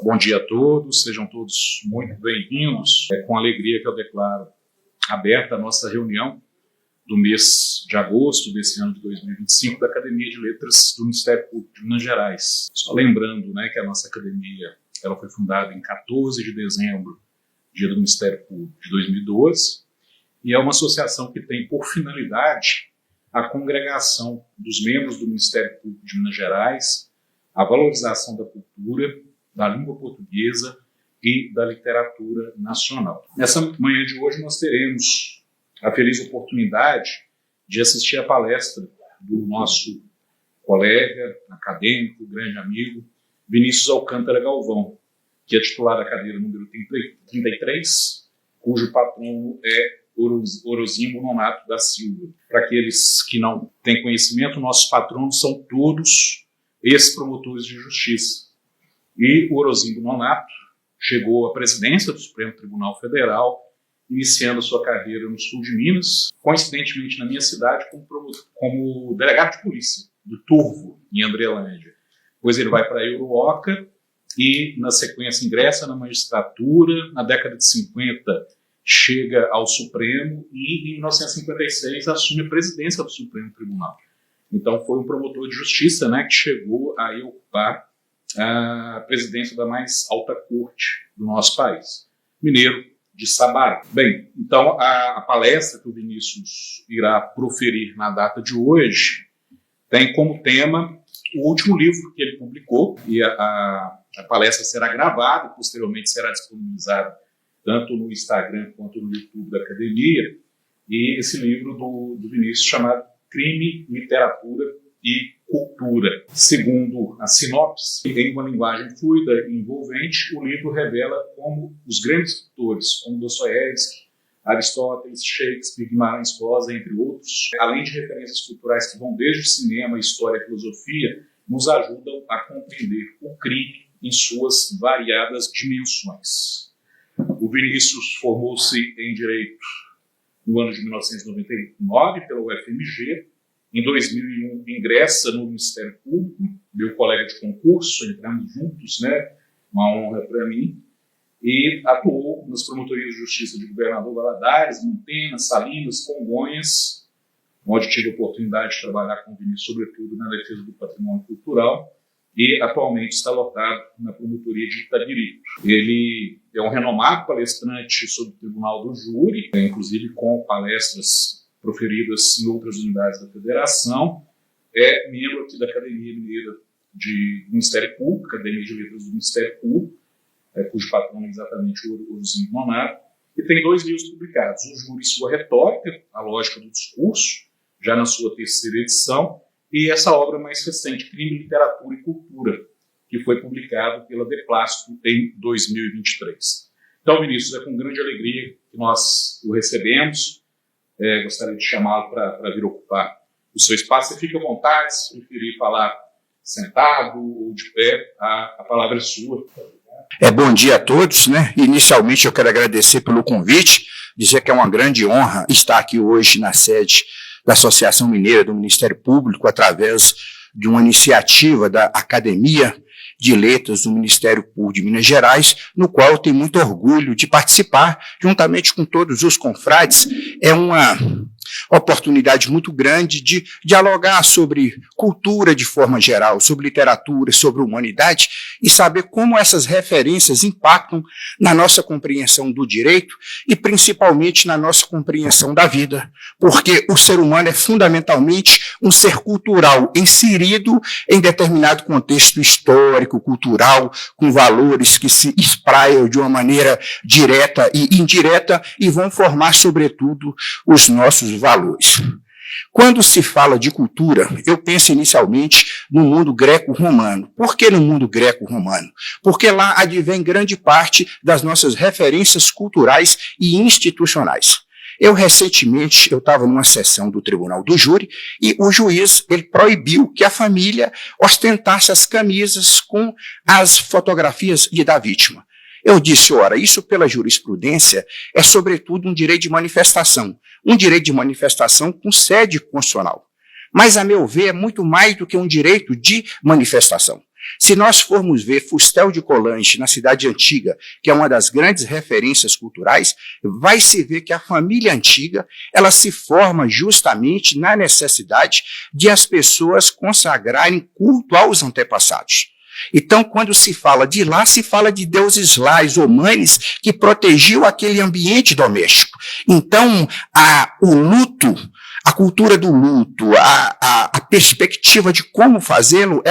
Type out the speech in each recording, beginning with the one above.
Bom dia a todos, sejam todos muito bem-vindos. É com alegria que eu declaro aberta a nossa reunião do mês de agosto desse ano de 2025 da Academia de Letras do Ministério Público de Minas Gerais. Só lembrando, que a nossa academia ela foi fundada em 14 de dezembro, dia do Ministério Público de 2012, e é uma associação que tem por finalidade a congregação dos membros do Ministério Público de Minas Gerais, a valorização da cultura, da língua portuguesa e da literatura nacional. Nessa manhã de hoje nós teremos a feliz oportunidade de assistir a palestra do nosso colega, acadêmico, grande amigo, Vinícius Alcântara Galvão, que é titular da cadeira número 33, cujo patrono é Orozimbo Nonato da Silva. Para aqueles que não têm conhecimento, nossos patronos são todos ex-promotores de justiça. E o Orozimbo Nonato chegou à presidência do Supremo Tribunal Federal, iniciando sua carreira no sul de Minas, coincidentemente na minha cidade, como delegado de polícia do Turvo, em Andrelândia. Depois ele vai para a Euroca e, na sequência, ingressa na magistratura. Na década de 50, chega ao Supremo e, em 1956, assume a presidência do Supremo Tribunal. Então, foi um promotor de justiça que chegou a ocupar a presidência da mais alta corte do nosso país, mineiro de Sabará. Bem, então a palestra que o Vinícius irá proferir na data de hoje tem como tema o último livro que ele publicou, e a palestra será gravada, posteriormente será disponibilizada tanto no Instagram quanto no YouTube da Academia, e esse livro do Vinícius chamado Crime, Literatura e Cultura. Segundo a sinopse, em uma linguagem fluida e envolvente, o livro revela como os grandes escritores, como Dostoiévski, Aristóteles, Shakespeare, Guimarães Rosa, entre outros, além de referências culturais que vão desde o cinema, história e filosofia, nos ajudam a compreender o crime em suas variadas dimensões. O Vinícius formou-se em Direito no ano de 1999 pela UFMG. Em 2001, ingressa no Ministério Público, meu colega de concurso, entramos juntos, uma honra para mim, e atuou nas promotorias de justiça de Governador Valadares, Montenas, Salinas, Congonhas, onde tive a oportunidade de trabalhar com o Vinícius, sobretudo na defesa do patrimônio cultural, e atualmente está lotado na promotoria de Itabirito. Ele é um renomado palestrante sobre o Tribunal do Júri, inclusive com palestras proferidas em outras unidades da Federação, é membro aqui da Academia Mineira do Ministério Público, Academia de Letras do Ministério Público, cujo patrono é exatamente o Orozimbo Nonato, e tem 2 livros publicados, O Júri e Sua Retórica, A Lógica do Discurso, já na sua 3ª edição, e essa obra mais recente, Crime, Literatura e Cultura, que foi publicado pela De Plástico em 2023. Então, Vinícius, é com grande alegria que nós o recebemos. Gostaria de chamá-lo para vir ocupar o seu espaço. Você fica à vontade, se preferir falar sentado ou de pé, a palavra é sua. Bom dia a todos, Inicialmente eu quero agradecer pelo convite, dizer que é uma grande honra estar aqui hoje na sede da Associação Mineira do Ministério Público, através de uma iniciativa da Academia de Letras do Ministério Público de Minas Gerais, no qual eu tenho muito orgulho de participar, juntamente com todos os confrades. É uma oportunidade muito grande de dialogar sobre cultura de forma geral, sobre literatura, sobre humanidade, e saber como essas referências impactam na nossa compreensão do direito e principalmente na nossa compreensão da vida, porque o ser humano é fundamentalmente um ser cultural inserido em determinado contexto histórico, cultural, com valores que se espraiam de uma maneira direta e indireta e vão formar, sobretudo, os nossos valores. Quando se fala de cultura, eu penso inicialmente no mundo greco-romano. Por que no mundo greco-romano? Porque lá advém grande parte das nossas referências culturais e institucionais. Recentemente, eu estava numa sessão do Tribunal do Júri e o juiz ele proibiu que a família ostentasse as camisas com as fotografias da vítima. Eu disse, ora, isso pela jurisprudência é sobretudo um direito de manifestação com sede constitucional. Mas, a meu ver, é muito mais do que um direito de manifestação. Se nós formos ver Fustel de Coulanges na Cidade Antiga, que é uma das grandes referências culturais, vai se ver que a família antiga, ela se forma justamente na necessidade de as pessoas consagrarem culto aos antepassados. Então, quando se fala de lá, se fala de deuses lais ou manes que protegiam aquele ambiente doméstico. Então, o luto, a cultura do luto, a perspectiva de como fazê-lo,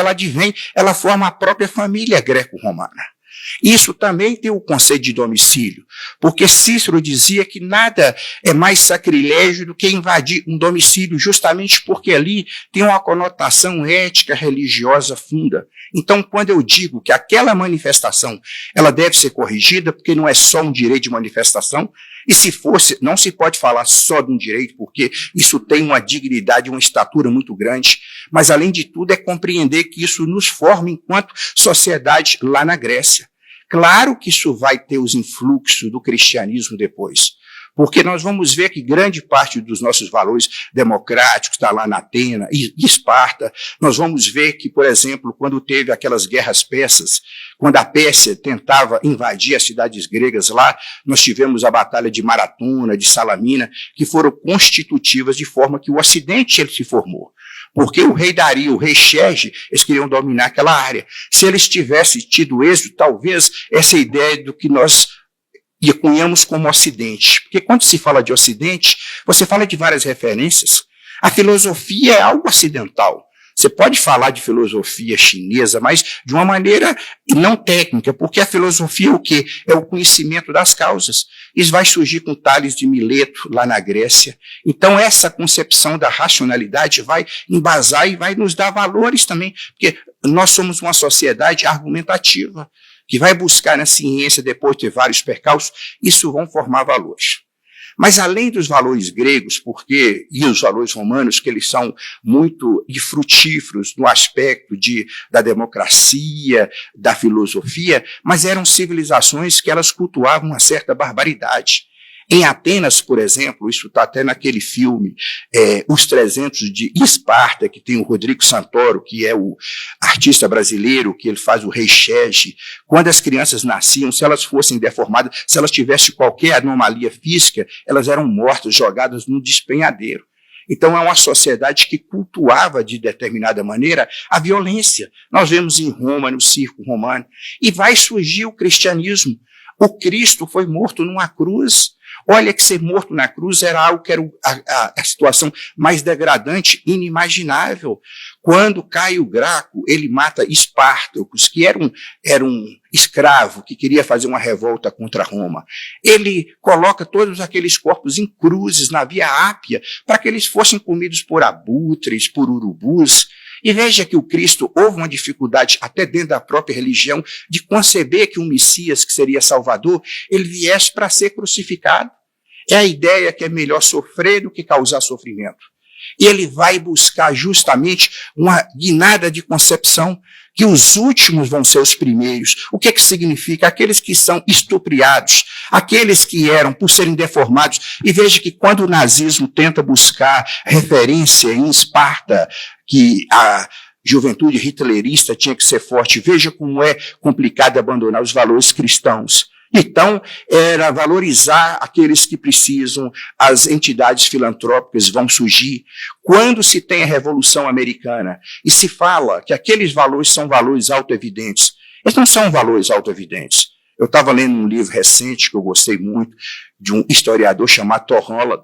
ela forma a própria família greco-romana. Isso também tem o conceito de domicílio, porque Cícero dizia que nada é mais sacrilégio do que invadir um domicílio, justamente porque ali tem uma conotação ética, religiosa funda. Então, quando eu digo que aquela manifestação, ela deve ser corrigida, porque não é só um direito de manifestação, e se fosse, não se pode falar só de um direito, porque isso tem uma dignidade, uma estatura muito grande, mas além de tudo é compreender que isso nos forma enquanto sociedade lá na Grécia. Claro que isso vai ter os influxos do cristianismo depois, porque nós vamos ver que grande parte dos nossos valores democráticos está lá na Atena e Esparta. Nós vamos ver que, por exemplo, quando teve aquelas guerras persas, quando a Pérsia tentava invadir as cidades gregas lá, nós tivemos a batalha de Maratona, de Salamina, que foram constitutivas de forma que o Ocidente ele se formou. Porque o rei Dario, o rei Xerxes, eles queriam dominar aquela área. Se eles tivessem tido êxito, talvez essa ideia do que nós cunhamos como Ocidente. Porque quando se fala de Ocidente, você fala de várias referências. A filosofia é algo ocidental. Você pode falar de filosofia chinesa, mas de uma maneira não técnica, porque a filosofia é o quê? É o conhecimento das causas. Isso vai surgir com Tales de Mileto, lá na Grécia. Então, essa concepção da racionalidade vai embasar e vai nos dar valores também, porque nós somos uma sociedade argumentativa, que vai buscar na ciência, depois de ter vários percalços, isso vão formar valores. Mas além dos valores gregos, e os valores romanos, que eles são muito frutíferos no aspecto da democracia, da filosofia, mas eram civilizações que elas cultuavam uma certa barbaridade. Em Atenas, por exemplo, isso está até naquele filme, Os 300 de Esparta, que tem o Rodrigo Santoro, que é o artista brasileiro, que ele faz o rei Xerxes. Quando as crianças nasciam, se elas fossem deformadas, se elas tivessem qualquer anomalia física, elas eram mortas, jogadas num despenhadeiro. Então, é uma sociedade que cultuava, de determinada maneira, a violência. Nós vemos em Roma, no circo romano. E vai surgir o cristianismo. O Cristo foi morto numa cruz. Olha que ser morto na cruz era algo que era a situação mais degradante, inimaginável. Quando Caio Graco, ele mata Espartacus, que era um escravo que queria fazer uma revolta contra Roma. Ele coloca todos aqueles corpos em cruzes na Via Ápia para que eles fossem comidos por abutres, por urubus. E veja que o Cristo houve uma dificuldade, até dentro da própria religião, de conceber que um Messias, que seria Salvador, ele viesse para ser crucificado. É a ideia que é melhor sofrer do que causar sofrimento. E ele vai buscar justamente uma guinada de concepção que os últimos vão ser os primeiros. O que significa? Aqueles que são estupriados, aqueles que eram, por serem deformados. E veja que quando o nazismo tenta buscar referência em Esparta, que a juventude hitlerista tinha que ser forte, veja como é complicado abandonar os valores cristãos. Então, era valorizar aqueles que precisam, as entidades filantrópicas vão surgir. Quando se tem a Revolução Americana e se fala que aqueles valores são valores autoevidentes, eles não são valores autoevidentes. Eu estava lendo um livro recente que eu gostei muito, de um historiador chamado Thor Holland.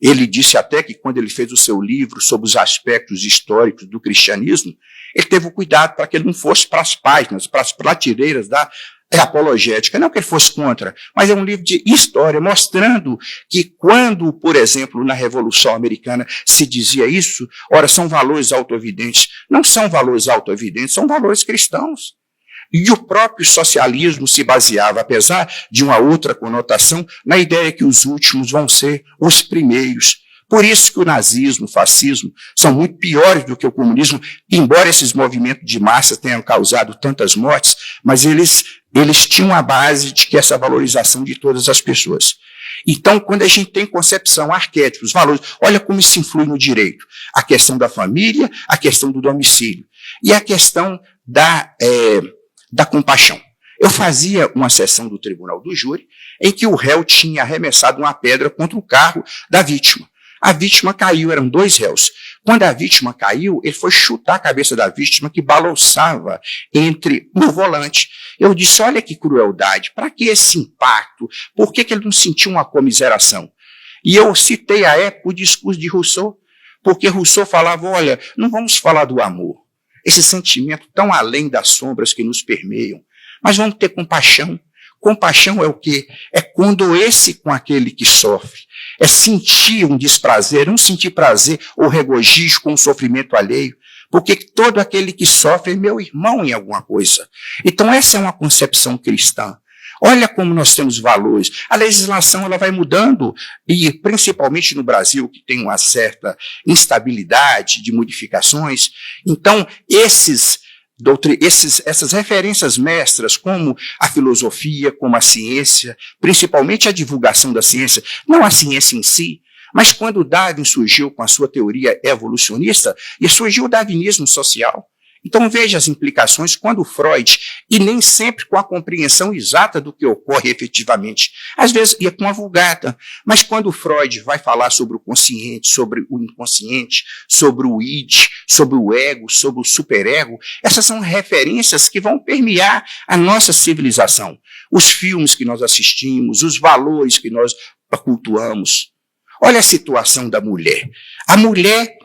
Ele disse até que quando ele fez o seu livro sobre os aspectos históricos do cristianismo, ele teve o cuidado para que ele não fosse para as páginas, para as prateleiras da apologética, não que ele fosse contra, mas é um livro de história, mostrando que quando, por exemplo, na Revolução Americana se dizia isso, ora, são valores autoevidentes. Não são valores autoevidentes, são valores cristãos. E o próprio socialismo se baseava, apesar de uma outra conotação, na ideia que os últimos vão ser os primeiros. Por isso que o nazismo, o fascismo, são muito piores do que o comunismo, embora esses movimentos de massa tenham causado tantas mortes, mas eles tinham a base de que essa valorização de todas as pessoas. Então, quando a gente tem concepção, arquétipos, valores, olha como isso influi no direito. A questão da família, a questão do domicílio e a questão da compaixão. Eu fazia uma sessão do tribunal do júri em que o réu tinha arremessado uma pedra contra o carro da vítima. A vítima caiu, eram 2 réus. Quando a vítima caiu, ele foi chutar a cabeça da vítima que balançava no volante. Eu disse, olha que crueldade, para que esse impacto? Por que ele não sentiu uma comiseração? E eu citei à época o discurso de Rousseau, porque Rousseau falava, olha, não vamos falar do amor, esse sentimento tão além das sombras que nos permeiam, mas vamos ter compaixão. Compaixão é o quê? É condoer-se com aquele que sofre. É sentir um desprazer, não sentir prazer ou regozijo com o sofrimento alheio, porque todo aquele que sofre é meu irmão em alguma coisa. Então essa é uma concepção cristã. Olha como nós temos valores. A legislação ela vai mudando, e principalmente no Brasil, que tem uma certa instabilidade de modificações. Então essas referências mestras, como a filosofia, como a ciência, principalmente a divulgação da ciência, não a ciência em si, mas quando Darwin surgiu com a sua teoria evolucionista, e surgiu o darwinismo social. Então veja as implicações quando Freud, e nem sempre com a compreensão exata do que ocorre efetivamente, às vezes ia com a vulgata, mas quando Freud vai falar sobre o consciente, sobre o inconsciente, sobre o id, sobre o ego, sobre o superego, essas são referências que vão permear a nossa civilização, os filmes que nós assistimos, os valores que nós cultuamos. Olha a situação da mulher. A mulher,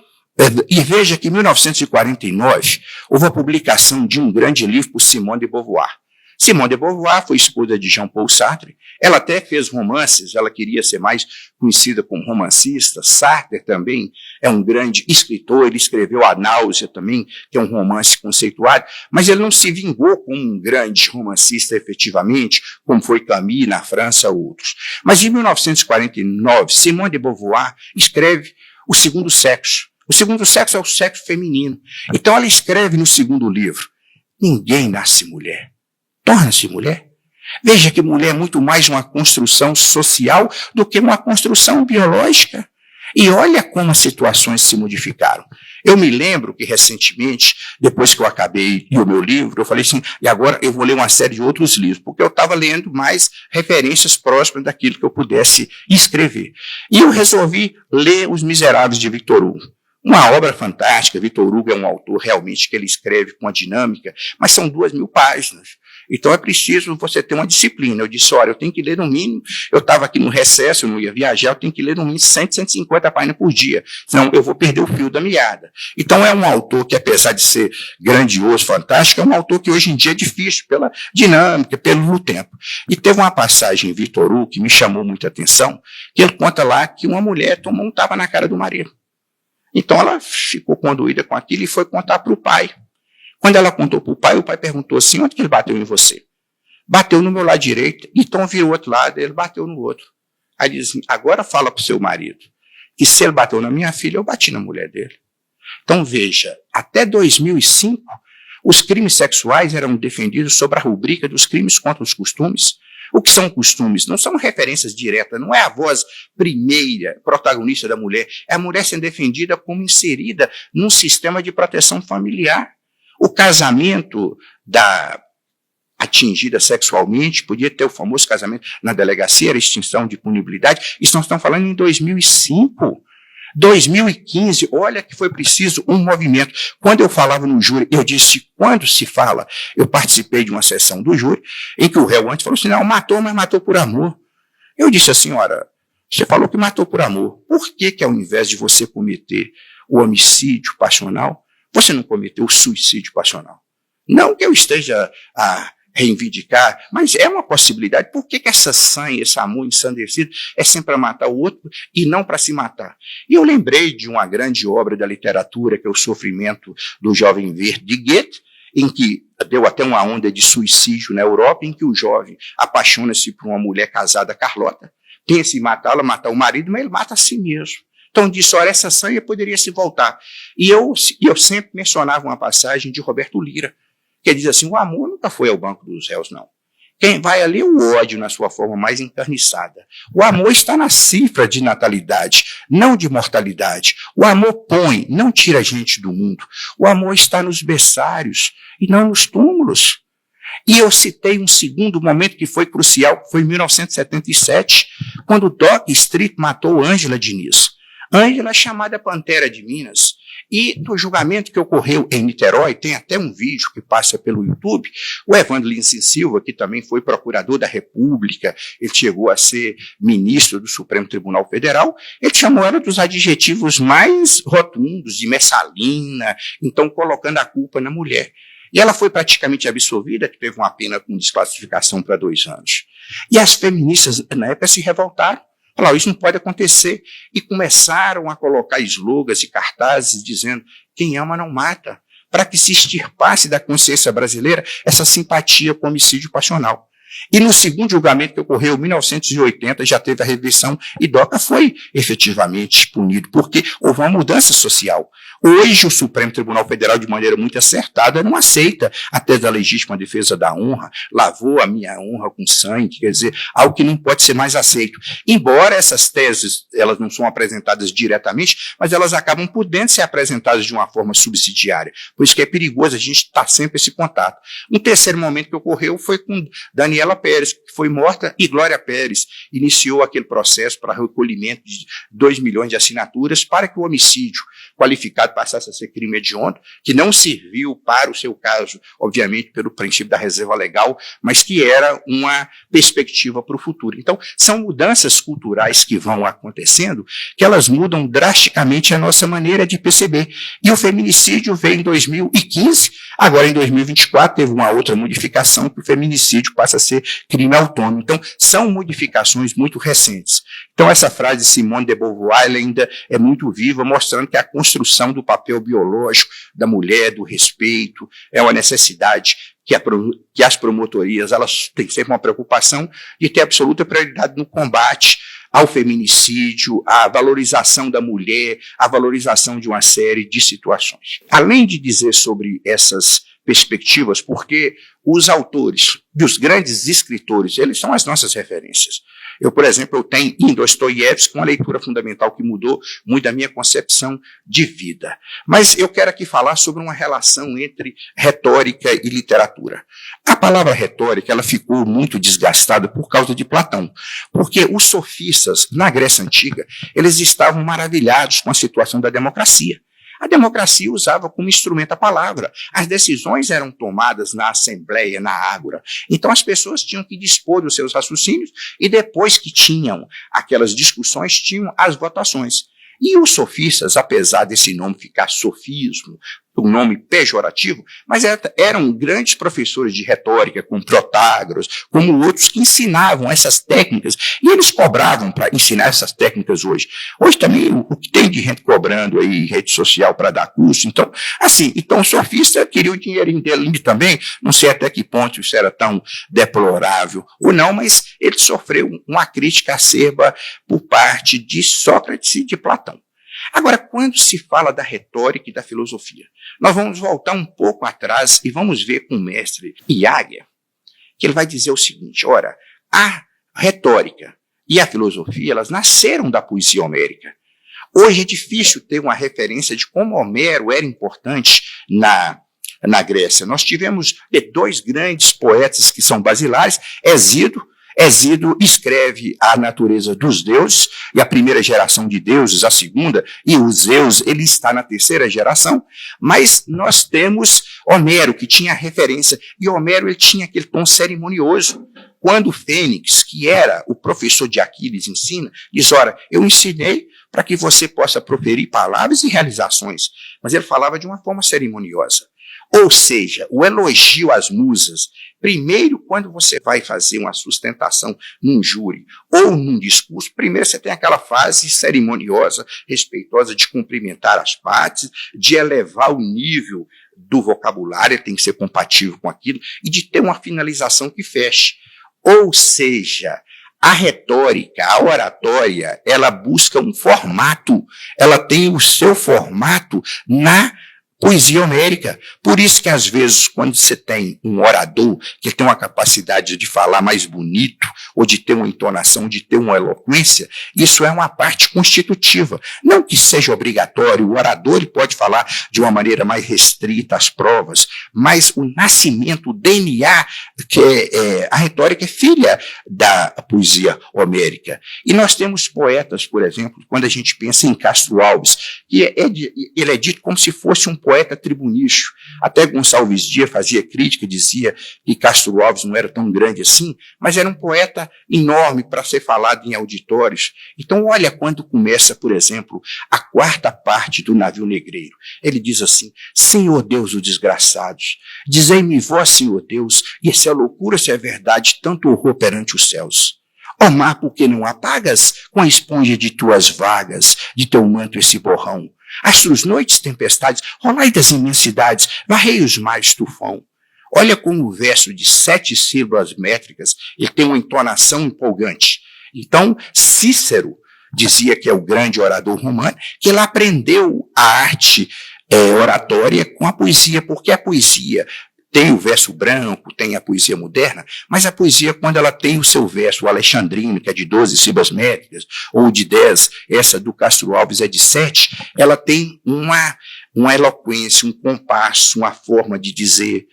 e veja que em 1949 houve a publicação de um grande livro por Simone de Beauvoir. Simone de Beauvoir foi esposa de Jean-Paul Sartre. Ela até fez romances, ela queria ser mais conhecida como romancista. Sartre também é um grande escritor, ele escreveu A Náusea também, que é um romance conceituado, mas ele não se vingou como um grande romancista efetivamente, como foi Camus na França ou outros. Mas em 1949, Simone de Beauvoir escreve O Segundo Sexo. O segundo sexo é o sexo feminino. Então ela escreve no segundo livro, ninguém nasce mulher, torna-se mulher. Veja que mulher é muito mais uma construção social do que uma construção biológica. E olha como as situações se modificaram. Eu me lembro que recentemente, depois que eu acabei o meu livro, eu falei assim, e agora eu vou ler uma série de outros livros, porque eu estava lendo mais referências próximas daquilo que eu pudesse escrever. E eu resolvi ler Os Miseráveis de Victor Hugo. Uma obra fantástica. Victor Hugo é um autor realmente que ele escreve com a dinâmica, mas são 2.000 páginas. Então é preciso você ter uma disciplina. Eu disse, olha, eu tenho que ler no mínimo, eu estava aqui no recesso, eu não ia viajar, eu tenho que ler no mínimo 100, 150 páginas por dia, senão eu vou perder o fio da meada. Então é um autor que, apesar de ser grandioso, fantástico, é um autor que hoje em dia é difícil pela dinâmica, pelo tempo. E teve uma passagem em Victor Hugo que me chamou muita atenção, que ele conta lá que uma mulher tomou um tapa na cara do marido. Então ela ficou condoída com aquilo e foi contar para o pai. Quando ela contou para o pai perguntou assim, onde que ele bateu em você? Bateu no meu lado direito, então virou o outro lado, ele bateu no outro. Aí diz assim, agora fala para o seu marido, que se ele bateu na minha filha, eu bati na mulher dele. Então veja, até 2005, os crimes sexuais eram defendidos sob a rubrica dos crimes contra os costumes. O que são costumes? Não são referências diretas, não é a voz primeira, protagonista da mulher, é a mulher sendo defendida como inserida num sistema de proteção familiar. O casamento da atingida sexualmente podia ter o famoso casamento na delegacia, era extinção de punibilidade. Isso nós estamos falando em 2005. 2015, olha que foi preciso um movimento. Quando eu falava no júri, eu disse, quando se fala, eu participei de uma sessão do júri, em que o réu antes falou assim, não, matou, mas matou por amor. Eu disse assim, ora, você falou que matou por amor, por que ao invés de você cometer o homicídio passional, você não cometeu o suicídio passional? Não que eu esteja a reivindicar, mas é uma possibilidade. Por que essa sanha, esse amor ensandecido é sempre para matar o outro e não para se matar? E eu lembrei de uma grande obra da literatura, que é O Sofrimento do Jovem Verde, de Goethe, em que deu até uma onda de suicídio na Europa, em que o jovem apaixona-se por uma mulher casada, Carlota, pensa em matá-la, matar o marido, mas ele mata a si mesmo. Então disse, olha, essa sanha poderia se voltar. E eu sempre mencionava uma passagem de Roberto Lira, que diz assim, o amor nunca foi ao banco dos réus, não. Quem vai ali é o ódio na sua forma mais encarniçada. O amor está na cifra de natalidade, não de mortalidade. O amor põe, não tira a gente do mundo. O amor está nos berçários e não nos túmulos. E eu citei um segundo momento que foi crucial, que foi em 1977, quando Doc Street matou Ângela Diniz. Ângela é chamada Pantera de Minas. E no julgamento que ocorreu em Niterói, tem até um vídeo que passa pelo YouTube, o Evandro Lins Silva, que também foi procurador da República, ele chegou a ser ministro do Supremo Tribunal Federal, ele chamou ela dos adjetivos mais rotundos, de messalina, então colocando a culpa na mulher. E ela foi praticamente absolvida, que teve uma pena com desclassificação para 2 anos. E as feministas, na época, se revoltaram. Falaram, isso não pode acontecer. E começaram a colocar slogans e cartazes dizendo, quem ama não mata, para que se extirpasse da consciência brasileira essa simpatia com o homicídio passional. E no segundo julgamento que ocorreu em 1980, já teve a reversão e Doca foi efetivamente punido, porque houve uma mudança social. Hoje o Supremo Tribunal Federal, de maneira muito acertada, não aceita a tese da legítima defesa da honra, lavou a minha honra com sangue, quer dizer, algo que não pode ser mais aceito. Embora essas teses, elas não são apresentadas diretamente, mas elas acabam podendo ser apresentadas de uma forma subsidiária. Por isso que é perigoso a gente estar sempre esse contato. Um terceiro momento que ocorreu foi com Daniela Pérez, que foi morta, e Glória Pérez iniciou aquele processo para recolhimento de 2 milhões de assinaturas para que o homicídio qualificado passasse a ser crime hediondo, que não serviu para o seu caso, obviamente, pelo princípio da reserva legal, mas que era uma perspectiva para o futuro. Então, são mudanças culturais que vão acontecendo, que elas mudam drasticamente a nossa maneira de perceber. E o feminicídio veio em 2015, agora em 2024 teve uma outra modificação, que o feminicídio passa a ser crime autônomo. Então, são modificações muito recentes. Então, essa frase de Simone de Beauvoir ainda é muito viva, mostrando que a construção do papel biológico da mulher, do respeito, é uma necessidade que as promotorias elas têm sempre uma preocupação de ter absoluta prioridade no combate ao feminicídio, à valorização da mulher, à valorização de uma série de situações. Além de dizer sobre essas perspectivas, porque os autores, os grandes escritores, eles são as nossas referências. Eu, por exemplo, eu tenho em Dostoiévski uma leitura fundamental que mudou muito a minha concepção de vida. Mas eu quero aqui falar sobre uma relação entre retórica e literatura. A palavra retórica ela ficou muito desgastada por causa de Platão, porque os sofistas, na Grécia Antiga, eles estavam maravilhados com a situação da democracia. A democracia usava como instrumento a palavra. As decisões eram tomadas na assembleia, na ágora. Então as pessoas tinham que dispor dos seus raciocínios e depois que tinham aquelas discussões, tinham as votações. E os sofistas, apesar desse nome ficar sofismo, um nome pejorativo, mas eram grandes professores de retórica, como Protágoras, como outros que ensinavam essas técnicas, e eles cobravam para ensinar essas técnicas hoje. Hoje também o que tem de gente cobrando aí em rede social para dar curso, então, assim, então o sofista queria o dinheirinho dele também, não sei até que ponto isso era tão deplorável ou não, mas ele sofreu uma crítica acerba por parte de Sócrates e de Platão. Agora, quando se fala da retórica e da filosofia, nós vamos voltar um pouco atrás e vamos ver com o mestre Iáguia, que ele vai dizer o seguinte, ora, a retórica e a filosofia, elas nasceram da poesia homérica. Hoje é difícil ter uma referência de como Homero era importante na Grécia. Nós tivemos 2 grandes poetas que são basilares, Hesíodo escreve a natureza dos deuses, e a primeira geração de deuses, a segunda, e os Zeus, ele está na terceira geração, mas nós temos Homero, que tinha referência, e Homero ele tinha aquele tom cerimonioso. Quando Fênix, que era o professor de Aquiles, ensina, diz, ora, eu ensinei para que você possa proferir palavras e realizações, mas ele falava de uma forma cerimoniosa. Ou seja, o elogio às musas, primeiro, quando você vai fazer uma sustentação num júri ou num discurso, primeiro você tem aquela fase cerimoniosa, respeitosa de cumprimentar as partes, de elevar o nível do vocabulário, tem que ser compatível com aquilo, e de ter uma finalização que feche. Ou seja, a retórica, a oratória, ela busca um formato, ela tem o seu formato na Poesia homérica. Por isso que, às vezes, quando você tem um orador que tem uma capacidade de falar mais bonito, ou de ter uma entonação, de ter uma eloquência, isso é uma parte constitutiva. Não que seja obrigatório, o orador ele pode falar de uma maneira mais restrita às provas, mas o nascimento, o DNA, a retórica é filha da poesia homérica. E nós temos poetas, por exemplo, quando a gente pensa em Castro Alves, que ele é dito como se fosse um poeta tribunício. Até Gonçalves Dias fazia crítica, dizia que Castro Alves não era tão grande assim, mas era um poeta enorme para ser falado em auditórios. Então, olha quando começa, por exemplo, a quarta parte do Navio Negreiro. Ele diz assim: Senhor Deus dos desgraçados, dizei-me vós, Senhor Deus, e se é loucura, se é verdade, tanto horror perante os céus. Ó mar, por que não apagas com a esponja de tuas vagas, de teu manto esse borrão? Astros, noites, tempestades, rolai das imensidades, varrei os mares tufão. Olha como o verso de 7 sílabas métricas, ele tem uma entonação empolgante. Então, Cícero dizia que é o grande orador romano, que ele aprendeu a arte oratória com a poesia, porque a poesia tem o verso branco, tem a poesia moderna, mas a poesia, quando ela tem o seu verso, o alexandrino, que é de 12 sílabas métricas, ou de 10, essa do Castro Alves é de 7, ela tem uma eloquência, um compasso, uma forma de dizer.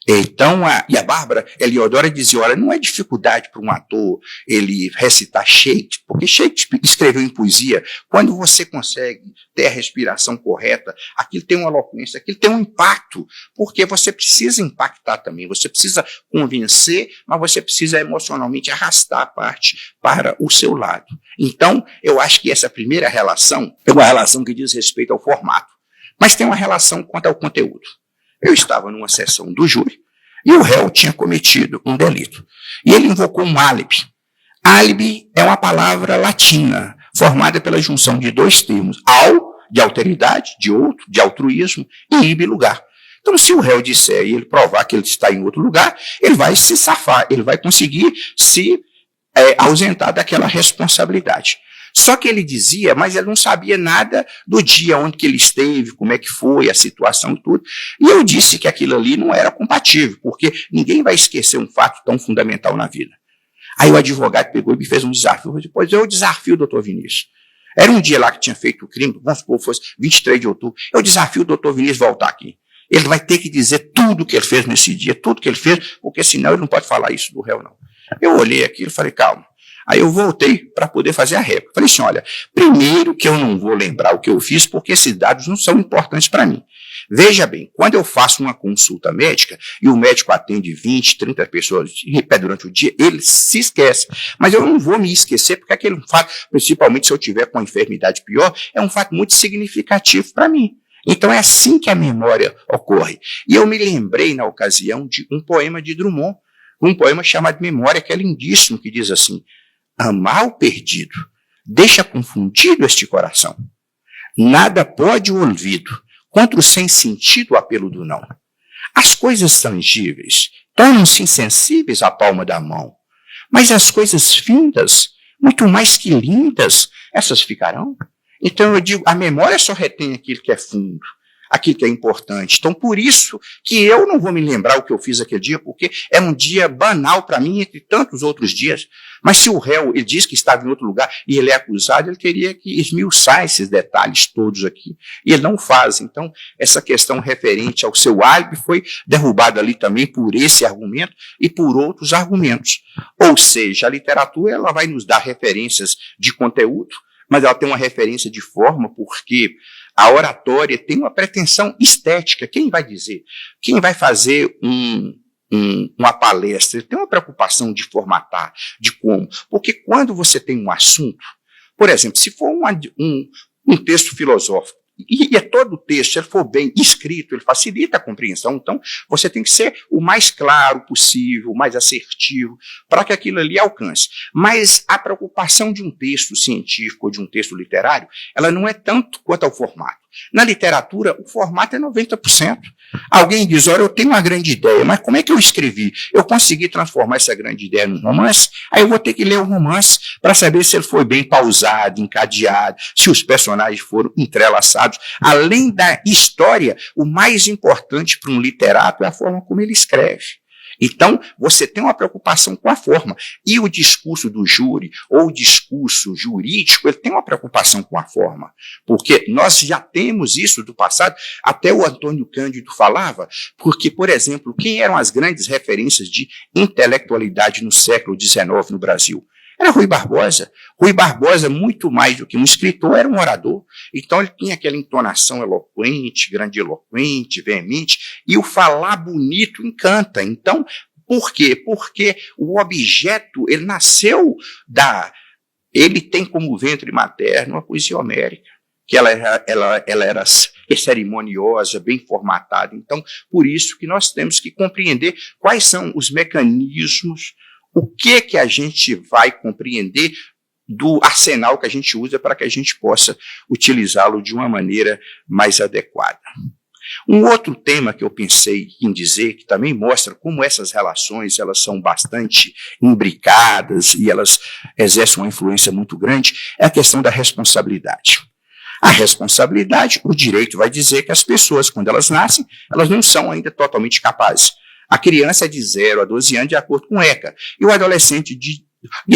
Então, e a Bárbara Heliodora dizia, olha, não é dificuldade para um ator ele recitar Shakespeare, porque Shakespeare escreveu em poesia, quando você consegue ter a respiração correta, aquilo tem uma eloquência, aquilo tem um impacto, porque você precisa impactar também, você precisa convencer, mas você precisa emocionalmente arrastar a parte para o seu lado. Então, eu acho que essa primeira relação é uma relação que diz respeito ao formato, mas tem uma relação quanto ao conteúdo. Eu estava numa sessão do júri e o réu tinha cometido um delito. E ele invocou um álibi. Álibi é uma palavra latina, formada pela junção de 2 termos. Al, de alteridade, de outro, de altruísmo, e ibi, lugar. Então, se o réu disser e ele provar que ele está em outro lugar, ele vai se safar, ele vai conseguir se ausentar daquela responsabilidade. Só que ele dizia, mas ele não sabia nada do dia onde que ele esteve, como é que foi, a situação e tudo. E eu disse que aquilo ali não era compatível, porque ninguém vai esquecer um fato tão fundamental na vida. Aí o advogado pegou e me fez um desafio. Eu disse, pois eu desafio o doutor Vinícius. Era um dia lá que tinha feito o crime, vamos supor que fosse 23 de outubro. Eu desafio o doutor Vinícius a voltar aqui. Ele vai ter que dizer tudo que ele fez nesse dia, tudo que ele fez, porque senão ele não pode falar isso do réu, não. Eu olhei aquilo e falei, calma. Aí eu voltei para poder fazer a réplica. Falei assim, olha, primeiro que eu não vou lembrar o que eu fiz, porque esses dados não são importantes para mim. Veja bem, quando eu faço uma consulta médica e o médico atende 20, 30 pessoas durante o dia, ele se esquece. Mas eu não vou me esquecer, porque aquele fato, principalmente se eu tiver com uma enfermidade pior, é um fato muito significativo para mim. Então é assim que a memória ocorre. E eu me lembrei, na ocasião, de um poema de Drummond, um poema chamado Memória, que é lindíssimo, que diz assim: amar o perdido, deixa confundido este coração. Nada pode o olvido, contra o sem sentido o apelo do não. As coisas tangíveis tornam-se insensíveis à palma da mão, mas as coisas findas, muito mais que lindas, essas ficarão. Então eu digo, a memória só retém aquilo que é fundo, aquilo que é importante. Então, por isso que eu não vou me lembrar o que eu fiz aquele dia, porque é um dia banal para mim, entre tantos outros dias. Mas se o réu, ele diz que estava em outro lugar e ele é acusado, ele teria que esmiuçar esses detalhes todos aqui. E ele não faz. Então, essa questão referente ao seu álibi foi derrubada ali também por esse argumento e por outros argumentos. Ou seja, a literatura ela vai nos dar referências de conteúdo, mas ela tem uma referência de forma, porque a oratória tem uma pretensão estética. Quem vai dizer? Quem vai fazer uma palestra? Ele tem uma preocupação de formatar, de como. Porque quando você tem um assunto, por exemplo, se for um texto filosófico, e é todo o texto, se ele for bem escrito, ele facilita a compreensão. Então, você tem que ser o mais claro possível, o mais assertivo, para que aquilo ali alcance. Mas a preocupação de um texto científico ou de um texto literário, ela não é tanto quanto ao formato. Na literatura, o formato é 90%. Alguém diz, olha, eu tenho uma grande ideia, mas como é que eu escrevi? Eu consegui transformar essa grande ideia num romance? Aí eu vou ter que ler o romance para saber se ele foi bem pausado, encadeado, se os personagens foram entrelaçados. Além da história, o mais importante para um literato é a forma como ele escreve. Então, você tem uma preocupação com a forma. E o discurso do júri, ou o discurso jurídico, ele tem uma preocupação com a forma. Porque nós já temos isso do passado, até o Antônio Cândido falava, porque, por exemplo, quem eram as grandes referências de intelectualidade no século XIX no Brasil? Era Rui Barbosa. Rui Barbosa, muito mais do que um escritor, era um orador. Então ele tinha aquela entonação eloquente, grandiloquente, veemente, e o falar bonito encanta. Então, por quê? Porque o objeto, ele nasceu ele tem como ventre materno a poesia homérica, que ela era cerimoniosa, bem formatada. Então, por isso que nós temos que compreender quais são os mecanismos, o que a gente vai compreender do arsenal que a gente usa para que a gente possa utilizá-lo de uma maneira mais adequada. Um outro tema que eu pensei em dizer, que também mostra como essas relações elas são bastante imbricadas e elas exercem uma influência muito grande, é a questão da responsabilidade. A responsabilidade, o direito vai dizer que as pessoas, quando elas nascem, elas não são ainda totalmente capazes. A criança é de 0 a 12 anos, de acordo com o ECA, e o adolescente de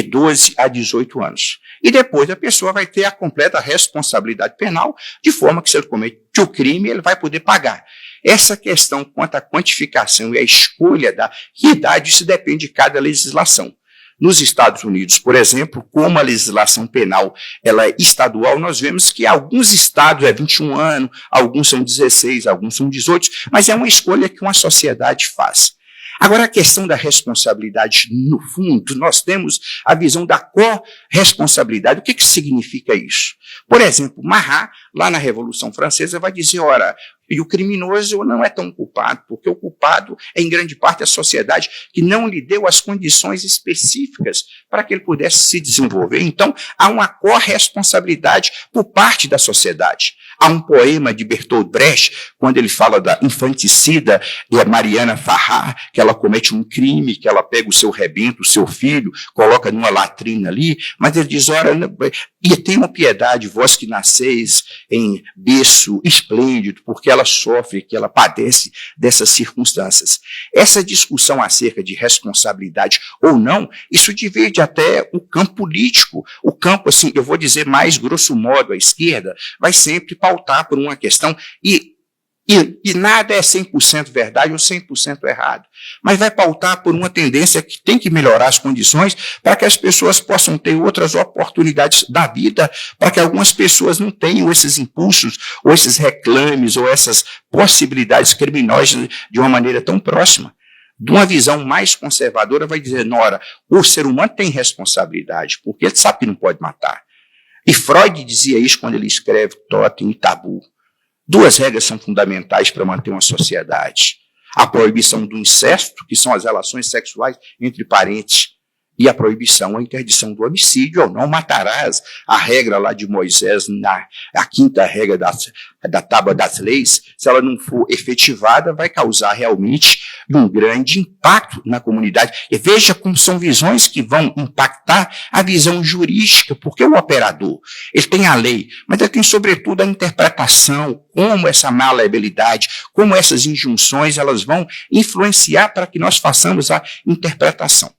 12 a 18 anos. E depois a pessoa vai ter a completa responsabilidade penal, de forma que se ele comete o crime, ele vai poder pagar. Essa questão quanto à quantificação e a escolha da idade, isso depende de cada legislação. Nos Estados Unidos, por exemplo, como a legislação penal ela é estadual, nós vemos que alguns estados é 21 anos, alguns são 16, alguns são 18, mas é uma escolha que uma sociedade faz. Agora, a questão da responsabilidade, no fundo, nós temos a visão da corresponsabilidade. O que significa isso? Por exemplo, Marat, lá na Revolução Francesa, vai dizer, ora, e o criminoso não é tão culpado, porque o culpado é, em grande parte, a sociedade que não lhe deu as condições específicas para que ele pudesse se desenvolver. Então, há uma corresponsabilidade por parte da sociedade. Há um poema de Bertolt Brecht, quando ele fala da infanticida de Mariana Farrar, que ela comete um crime, que ela pega o seu rebento, o seu filho, coloca numa latrina ali, mas ele diz, ora, e tenham piedade, vós que nasceis em berço esplêndido, porque ela sofre, que ela padece dessas circunstâncias. Essa discussão acerca de responsabilidade ou não, isso divide até o campo político. O campo, assim, eu vou dizer mais grosso modo, a esquerda vai sempre pautar por uma questão e nada é 100% verdade ou 100% errado, mas vai pautar por uma tendência que tem que melhorar as condições para que as pessoas possam ter outras oportunidades da vida, para que algumas pessoas não tenham esses impulsos, ou esses reclames, ou essas possibilidades criminosas de uma maneira tão próxima. De uma visão mais conservadora vai dizer, Nora, o ser humano tem responsabilidade, porque ele sabe que não pode matar. E Freud dizia isso quando ele escreve Totem e Tabu. 2 regras são fundamentais para manter uma sociedade. A proibição do incesto, que são as relações sexuais entre parentes, e a proibição, a interdição do homicídio, ou não matarás, a regra lá de Moisés, a 5ª regra da Tábua das Leis, se ela não for efetivada, vai causar realmente um grande impacto na comunidade. E veja como são visões que vão impactar a visão jurídica, porque o operador, ele tem a lei, mas ele tem sobretudo a interpretação, como essa maleabilidade, como essas injunções, elas vão influenciar para que nós façamos a interpretação.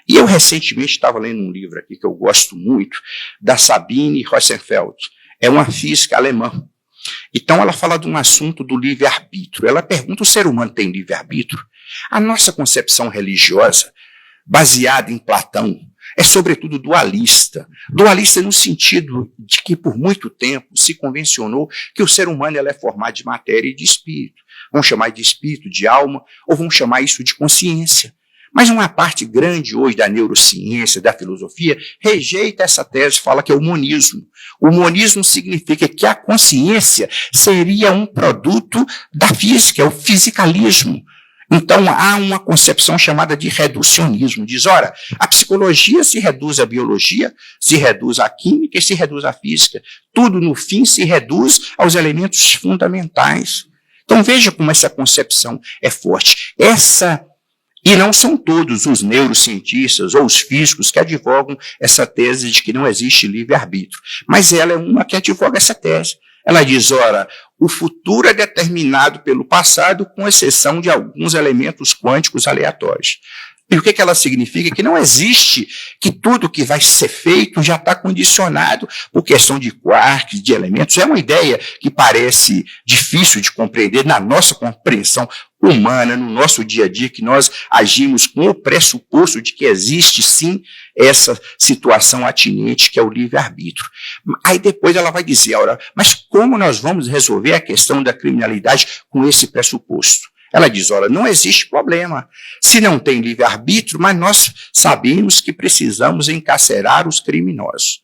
E eu recentemente estava lendo um livro aqui que eu gosto muito, da Sabine Rosenfeld. É uma física alemã. Então ela fala de um assunto do livre-arbítrio. Ela pergunta, o ser humano tem livre-arbítrio? A nossa concepção religiosa, baseada em Platão, é sobretudo dualista. Dualista no sentido de que por muito tempo se convencionou que o ser humano é formado de matéria e de espírito. Vamos chamar de espírito, de alma, ou vamos chamar isso de consciência. Mas uma parte grande hoje da neurociência, da filosofia, rejeita essa tese, fala que é o monismo. O monismo significa que a consciência seria um produto da física, é o fisicalismo. Então, há uma concepção chamada de reducionismo. Diz, ora, a psicologia se reduz à biologia, se reduz à química e se reduz à física. Tudo, no fim, se reduz aos elementos fundamentais. Então, veja como essa concepção é forte. E não são todos os neurocientistas ou os físicos que advogam essa tese de que não existe livre-arbítrio. Mas ela é uma que advoga essa tese. Ela diz, ora, o futuro é determinado pelo passado, com exceção de alguns elementos quânticos aleatórios. E o que ela significa? Que não existe que tudo que vai ser feito já está condicionado por questão de quarks, de elementos. É uma ideia que parece difícil de compreender na nossa compreensão humana, no nosso dia a dia, que nós agimos com o pressuposto de que existe, sim, essa situação atinente que é o livre-arbítrio. Aí depois ela vai dizer, ora, mas como nós vamos resolver a questão da criminalidade com esse pressuposto? Ela diz, olha, não existe problema. Se não tem livre-arbítrio, mas nós sabemos que precisamos encarcerar os criminosos.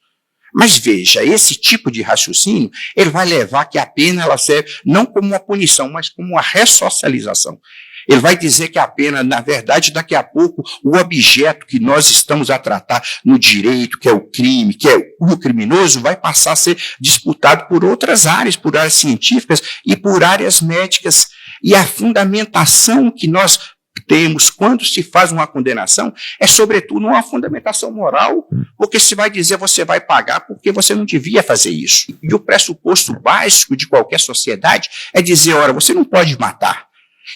Mas veja, esse tipo de raciocínio, ele vai levar que a pena ela serve não como uma punição, mas como uma ressocialização. Ele vai dizer que a pena, na verdade, daqui a pouco, o objeto que nós estamos a tratar no direito, que é o crime, que é o criminoso, vai passar a ser disputado por outras áreas, por áreas científicas e por áreas médicas. E a fundamentação que nós temos quando se faz uma condenação é, sobretudo, uma fundamentação moral, porque se vai dizer você vai pagar porque você não devia fazer isso. E o pressuposto básico de qualquer sociedade é dizer, ora, você não pode matar.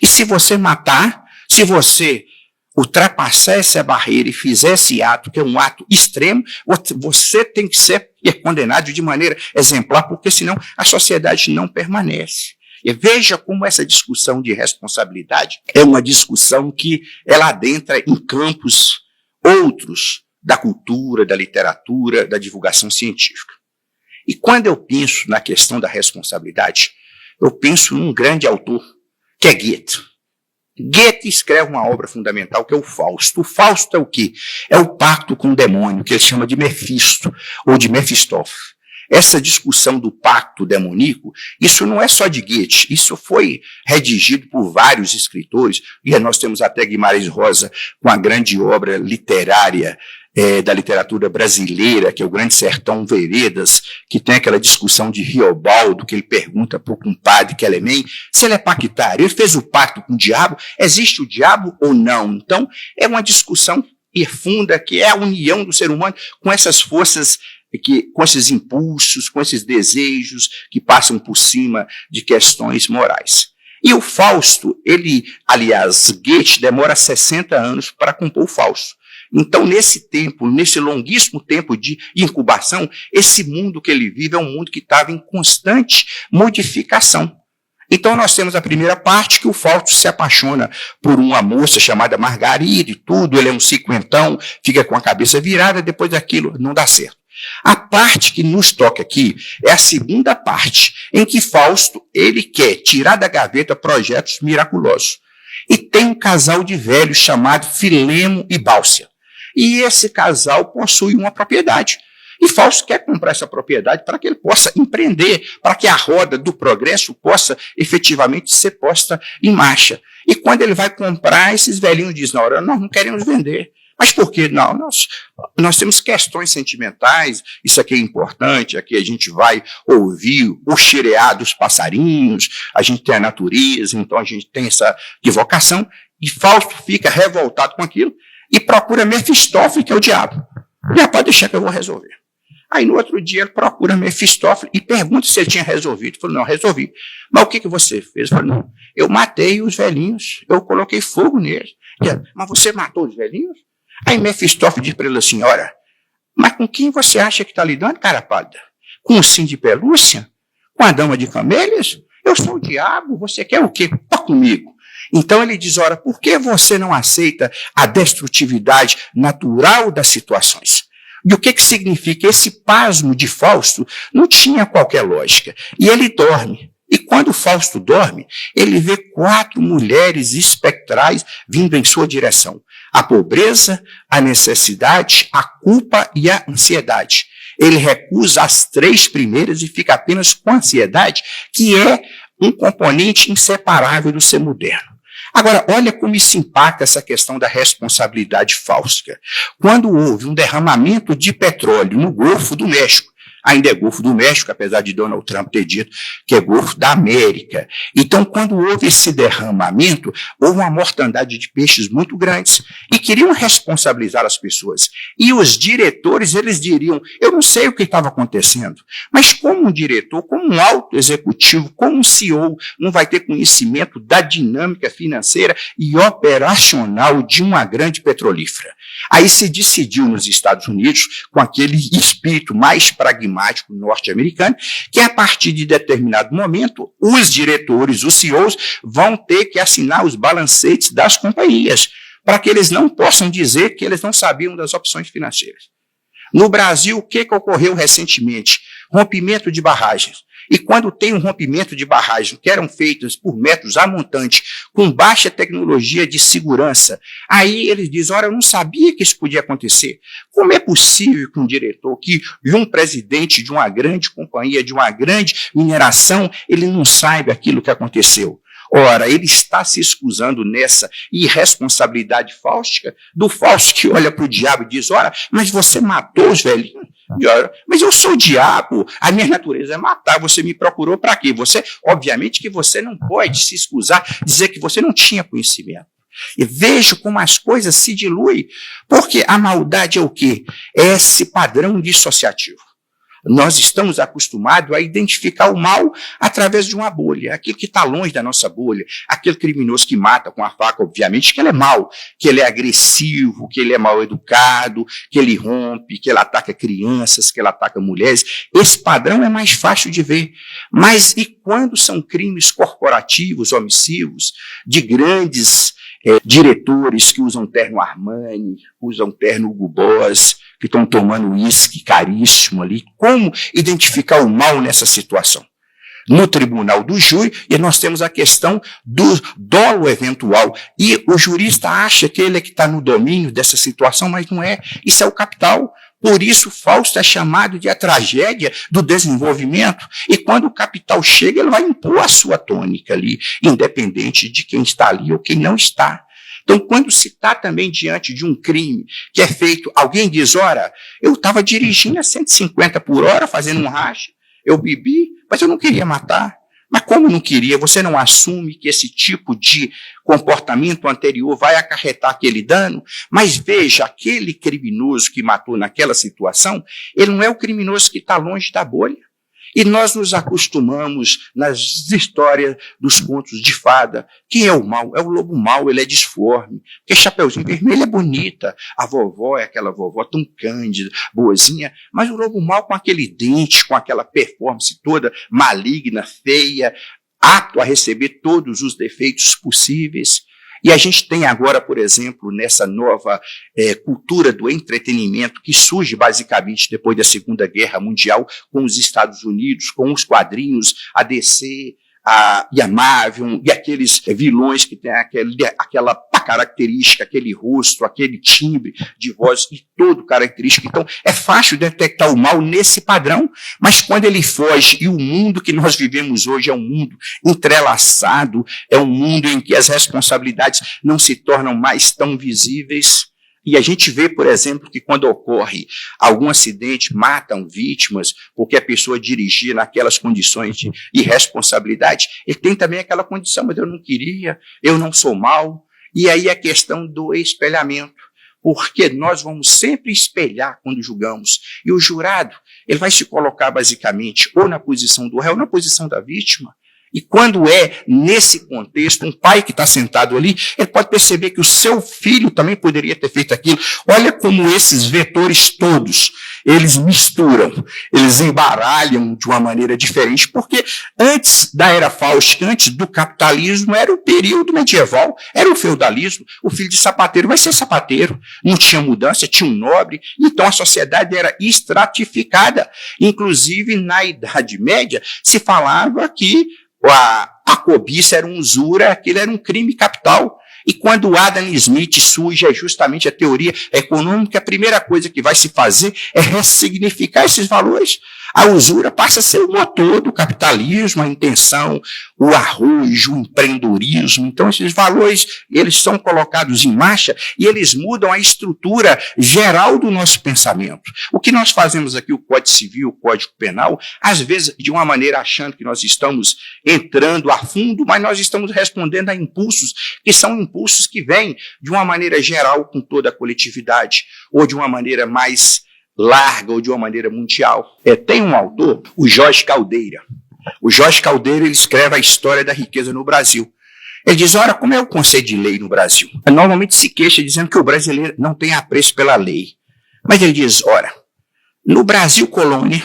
E se você matar, se você ultrapassar essa barreira e fizer esse ato, que é um ato extremo, você tem que ser condenado de maneira exemplar, porque senão a sociedade não permanece. E veja como essa discussão de responsabilidade é uma discussão que ela adentra em campos outros da cultura, da literatura, da divulgação científica. E quando eu penso na questão da responsabilidade, eu penso num grande autor, que é Goethe. Goethe escreve uma obra fundamental que é o Fausto. O Fausto é o quê? É o pacto com o demônio, que ele chama de Mefisto, ou de Mefistófeles. Essa discussão do pacto demoníaco, isso não é só de Goethe, isso foi redigido por vários escritores, e nós temos até Guimarães Rosa com a grande obra literária da literatura brasileira, que é o Grande Sertão Veredas, que tem aquela discussão de Riobaldo, que ele pergunta para o compadre Quelemem se ele é pactário. Ele fez o pacto com o diabo, existe o diabo ou não? Então, é uma discussão profunda, que é a união do ser humano com essas forças, com esses impulsos, com esses desejos que passam por cima de questões morais. E o Fausto, aliás, Goethe demora 60 anos para compor o Fausto. Então, nesse longuíssimo tempo de incubação, esse mundo que ele vive é um mundo que estava em constante modificação. Então, nós temos a primeira parte, que o Fausto se apaixona por uma moça chamada Margarida e tudo, ele é um cinquentão, fica com a cabeça virada, depois daquilo não dá certo. A parte que nos toca aqui é a segunda parte, em que Fausto ele quer tirar da gaveta projetos miraculosos. E tem um casal de velhos chamado Filemo e Bálcia. E esse casal possui uma propriedade. E Fausto quer comprar essa propriedade para que ele possa empreender, para que a roda do progresso possa efetivamente ser posta em marcha. E quando ele vai comprar, esses velhinhos dizem, na hora, nós não queremos vender. Mas por que não? Nós temos questões sentimentais, isso aqui é importante, aqui a gente vai ouvir o chirear dos passarinhos, a gente tem a natureza, então a gente tem essa evocação, e Fausto fica revoltado com aquilo e procura Mefistófeles, que é o diabo. Já pode deixar que eu vou resolver. Aí no outro dia ele procura Mefistófeles e pergunta se ele tinha resolvido. Ele falou, não, resolvi. Mas o que você fez? Ele falou, não, eu matei os velhinhos, eu coloquei fogo neles. Mas você matou os velhinhos? Aí Mefistófeles diz para ele assim, ora, mas com quem você acha que está lidando, cara pálida? Com o Sim de Pelúcia? Com a Dama de Camélias? Eu sou o diabo, você quer o quê? Pá comigo. Então ele diz, ora, por que você não aceita a destrutividade natural das situações? E o que significa? Esse pasmo de Fausto não tinha qualquer lógica. E ele dorme. E quando Fausto dorme, ele vê 4 mulheres espectrais vindo em sua direção. A pobreza, a necessidade, a culpa e a ansiedade. Ele recusa as 3 primeiras e fica apenas com a ansiedade, que é um componente inseparável do ser moderno. Agora, olha como isso impacta essa questão da responsabilidade fáustica. Quando houve um derramamento de petróleo no Golfo do México, ainda é Golfo do México, apesar de Donald Trump ter dito que é Golfo da América. Então, quando houve esse derramamento, houve uma mortandade de peixes muito grandes e queriam responsabilizar as pessoas. E os diretores, eles diriam, eu não sei o que estava acontecendo, mas como um diretor, como um alto executivo, como um CEO, não vai ter conhecimento da dinâmica financeira e operacional de uma grande petrolífera. Aí se decidiu nos Estados Unidos, com aquele espírito mais pragmático norte-americano, que a partir de determinado momento, os diretores, os CEOs, vão ter que assinar os balancetes das companhias, para que eles não possam dizer que eles não sabiam das opções financeiras. No Brasil, o que ocorreu recentemente? Rompimento de barragens. E quando tem um rompimento de barragem que eram feitas por métodos a montante, com baixa tecnologia de segurança, aí eles dizem, ora, eu não sabia que isso podia acontecer. Como é possível que um diretor, que um presidente de uma grande companhia, de uma grande mineração, ele não saiba aquilo que aconteceu? Ora, ele está se excusando nessa irresponsabilidade fáustica, do falso que olha para o diabo e diz, ora, mas você matou os velhinhos? E ora, mas eu sou o diabo, a minha natureza é matar, você me procurou para quê? Você, obviamente que você não pode se excusar, dizer que você não tinha conhecimento. E veja como as coisas se diluem, porque a maldade é o quê? É esse padrão dissociativo. Nós estamos acostumados a identificar o mal através de uma bolha, aquele que está longe da nossa bolha, aquele criminoso que mata com a faca, obviamente que ele é mau, que ele é agressivo, que ele é mal educado, que ele rompe, que ele ataca crianças, que ele ataca mulheres. Esse padrão é mais fácil de ver. Mas e quando são crimes corporativos, omissivos, de grandes diretores que usam terno Armani, usam terno Hugo Boss, que estão tomando uísque caríssimo ali? Como identificar o mal nessa situação? No tribunal do júri, e nós temos a questão do dolo eventual. E o jurista acha que ele é que está no domínio dessa situação, mas não é. Isso é o capital. Por isso, Fausto é chamado de a tragédia do desenvolvimento. E quando o capital chega, ele vai impor a sua tônica ali, independente de quem está ali ou quem não está. Então, quando se está também diante de um crime que é feito, alguém diz, ora, eu estava dirigindo a 150 por hora, fazendo um racha, eu bebi, mas eu não queria matar. Mas como não queria, você não assume que esse tipo de comportamento anterior vai acarretar aquele dano? Mas veja, aquele criminoso que matou naquela situação, ele não é o criminoso que está longe da bolha. E nós nos acostumamos nas histórias dos contos de fada. Quem é o mal? É o lobo mau, ele é disforme. Porque Chapeuzinho Vermelho é bonita. A vovó é aquela vovó tão cândida, boazinha. Mas o lobo mau com aquele dente, com aquela performance toda maligna, feia, apto a receber todos os defeitos possíveis. E a gente tem agora, por exemplo, nessa nova cultura do entretenimento que surge basicamente depois da Segunda Guerra Mundial, com os Estados Unidos, com os quadrinhos, a DC, e a Marvel, e aqueles vilões que têm aquela característica, aquele rosto, aquele timbre de voz e todo característico. Então, é fácil detectar o mal nesse padrão, mas quando ele foge, e o mundo que nós vivemos hoje é um mundo entrelaçado, é um mundo em que as responsabilidades não se tornam mais tão visíveis. E a gente vê, por exemplo, que quando ocorre algum acidente, matam vítimas, porque a pessoa dirigia naquelas condições de irresponsabilidade, ele tem também aquela condição, mas eu não queria, eu não sou mau. E aí a questão do espelhamento, porque nós vamos sempre espelhar quando julgamos. E o jurado, ele vai se colocar basicamente ou na posição do réu ou na posição da vítima. E quando é nesse contexto, um pai que está sentado ali, ele pode perceber que o seu filho também poderia ter feito aquilo. Olha como esses vetores todos, eles misturam, eles embaralham de uma maneira diferente, porque antes da era fáustica, antes do capitalismo, era o período medieval, era o feudalismo. O filho de sapateiro vai ser sapateiro, não tinha mudança, tinha um nobre, então a sociedade era estratificada. Inclusive, na Idade Média, se falava que a cobiça era uma usura, aquilo era um crime capital. E quando Adam Smith surge, é justamente a teoria econômica, a primeira coisa que vai se fazer é ressignificar esses valores. A usura passa a ser o motor do capitalismo, a intenção, o arrojo, o empreendedorismo. Então, esses valores, eles são colocados em marcha e eles mudam a estrutura geral do nosso pensamento. O que nós fazemos aqui, o Código Civil, o Código Penal, às vezes, de uma maneira achando que nós estamos entrando a fundo, mas nós estamos respondendo a impulsos, que são impulsos que vêm de uma maneira geral com toda a coletividade, ou de uma maneira mais larga ou de uma maneira mundial. Tem um autor, o Jorge Caldeira. O Jorge Caldeira, ele escreve a história da riqueza no Brasil. Ele diz, ora, como é o conceito de lei no Brasil? Normalmente se queixa dizendo que o brasileiro não tem apreço pela lei. Mas ele diz, ora, no Brasil colônia,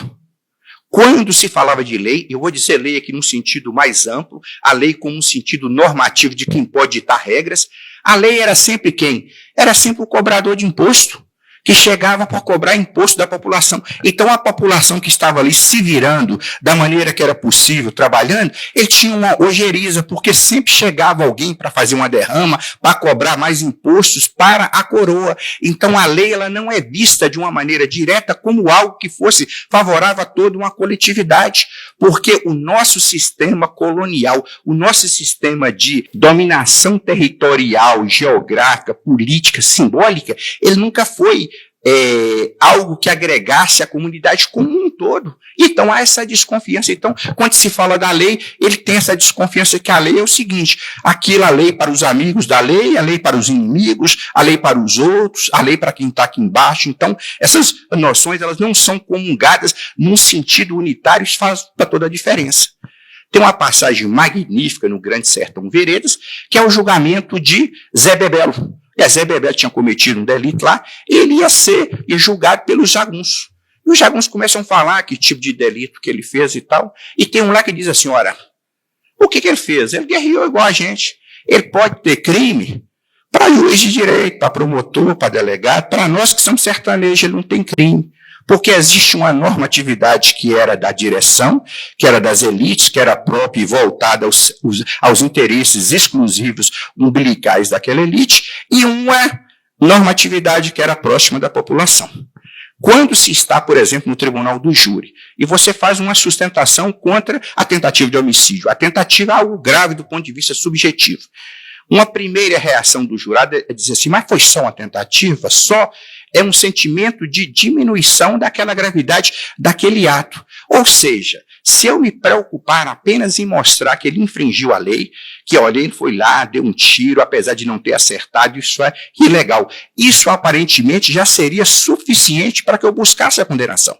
quando se falava de lei, eu vou dizer lei aqui num sentido mais amplo, a lei como um sentido normativo de quem pode ditar regras, a lei era sempre quem? Era sempre o cobrador de imposto, que chegava para cobrar imposto da população. Então, a população que estava ali se virando da maneira que era possível, trabalhando, ele tinha uma ojeriza, porque sempre chegava alguém para fazer uma derrama, para cobrar mais impostos para a coroa. Então, a lei ela não é vista de uma maneira direta como algo que fosse favorável a toda uma coletividade, porque o nosso sistema colonial, o nosso sistema de dominação territorial, geográfica, política, simbólica, ele nunca foi algo que agregasse a comunidade como um todo. Então, há essa desconfiança. Então, quando se fala da lei, ele tem essa desconfiança que a lei é o seguinte, aquilo a lei para os amigos da lei, a lei para os inimigos, a lei para os outros, a lei para quem está aqui embaixo. Então, essas noções elas não são comungadas num sentido unitário, isso faz toda a diferença. Tem uma passagem magnífica no Grande Sertão Veredas, que é o julgamento de Zé Bebelo. Zé Bebelo tinha cometido um delito lá, ele ia ser julgado pelos jagunços. E os jagunços começam a falar que tipo de delito que ele fez e tal, e tem um lá que diz assim, ora, o que ele fez? Ele guerreou igual a gente. Ele pode ter crime para juiz de direito, para promotor, para delegado, para nós que somos sertanejos, ele não tem crime. Porque existe uma normatividade que era da direção, que era das elites, que era própria e voltada aos interesses exclusivos umbilicais daquela elite, e uma normatividade que era próxima da população. Quando se está, por exemplo, no tribunal do júri, e você faz uma sustentação contra a tentativa de homicídio, a tentativa é algo grave do ponto de vista subjetivo. Uma primeira reação do jurado é dizer assim, mas foi só uma tentativa? Só é um sentimento de diminuição daquela gravidade daquele ato. Ou seja, se eu me preocupar apenas em mostrar que ele infringiu a lei, que olha, ele foi lá, deu um tiro, apesar de não ter acertado, isso é ilegal. Isso aparentemente já seria suficiente para que eu buscasse a condenação.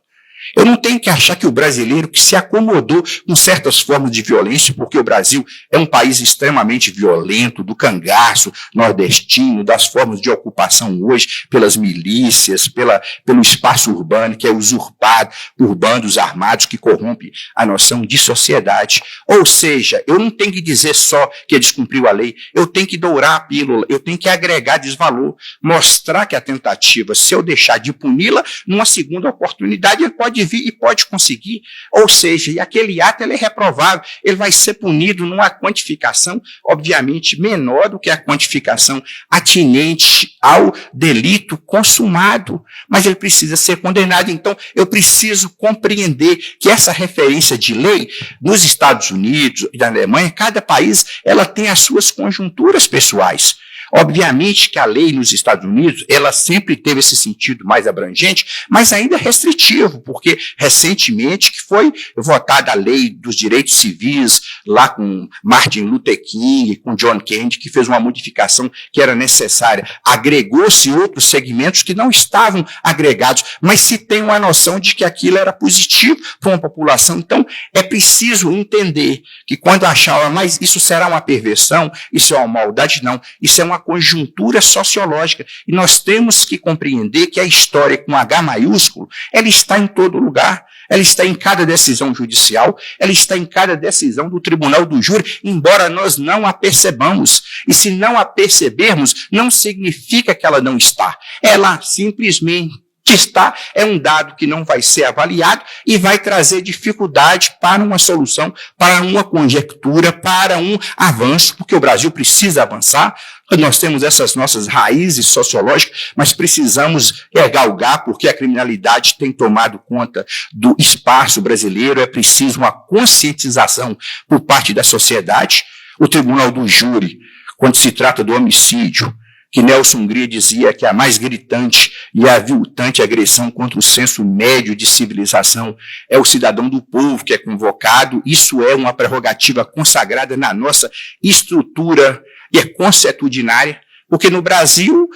Eu não tenho que achar que o brasileiro que se acomodou com certas formas de violência, porque o Brasil é um país extremamente violento, do cangaço nordestino, das formas de ocupação hoje pelas milícias, pelo espaço urbano, que é usurpado por bandos armados que corrompe a noção de sociedade. Ou seja, eu não tenho que dizer só que descumpriu a lei, eu tenho que dourar a pílula, eu tenho que agregar desvalor, mostrar que a tentativa, se eu deixar de puni-la, numa segunda oportunidade, ele pode vir e pode conseguir, ou seja, e aquele ato ele é reprovável, ele vai ser punido numa quantificação, obviamente, menor do que a quantificação atinente ao delito consumado, mas ele precisa ser condenado. Então, eu preciso compreender que essa referência de lei, nos Estados Unidos e na Alemanha, cada país, ela tem as suas conjunturas pessoais. Obviamente que a lei nos Estados Unidos, ela sempre teve esse sentido mais abrangente, mas ainda restritivo, porque recentemente que foi votada a lei dos direitos civis, lá com Martin Luther King, com John Kennedy, que fez uma modificação que era necessária. Agregou-se outros segmentos que não estavam agregados, mas se tem uma noção de que aquilo era positivo para uma população. Então, é preciso entender que quando achar, mas isso será uma perversão, isso é uma maldade, não, isso é uma conjuntura sociológica, e nós temos que compreender que a história com H maiúsculo, ela está em todo lugar, ela está em cada decisão judicial, ela está em cada decisão do tribunal do júri, embora nós não a percebamos, e se não a percebermos, não significa que ela não está, ela simplesmente que está é um dado que não vai ser avaliado e vai trazer dificuldade para uma solução, para uma conjectura, para um avanço, porque o Brasil precisa avançar. Nós temos essas nossas raízes sociológicas, mas precisamos galgar, porque a criminalidade tem tomado conta do espaço brasileiro. É preciso uma conscientização por parte da sociedade. O Tribunal do Júri, quando se trata do homicídio, que Nelson Hungria dizia que a mais gritante e aviltante agressão contra o senso médio de civilização é o cidadão do povo que é convocado. Isso é uma prerrogativa consagrada na nossa estrutura e é consuetudinária, porque no Brasil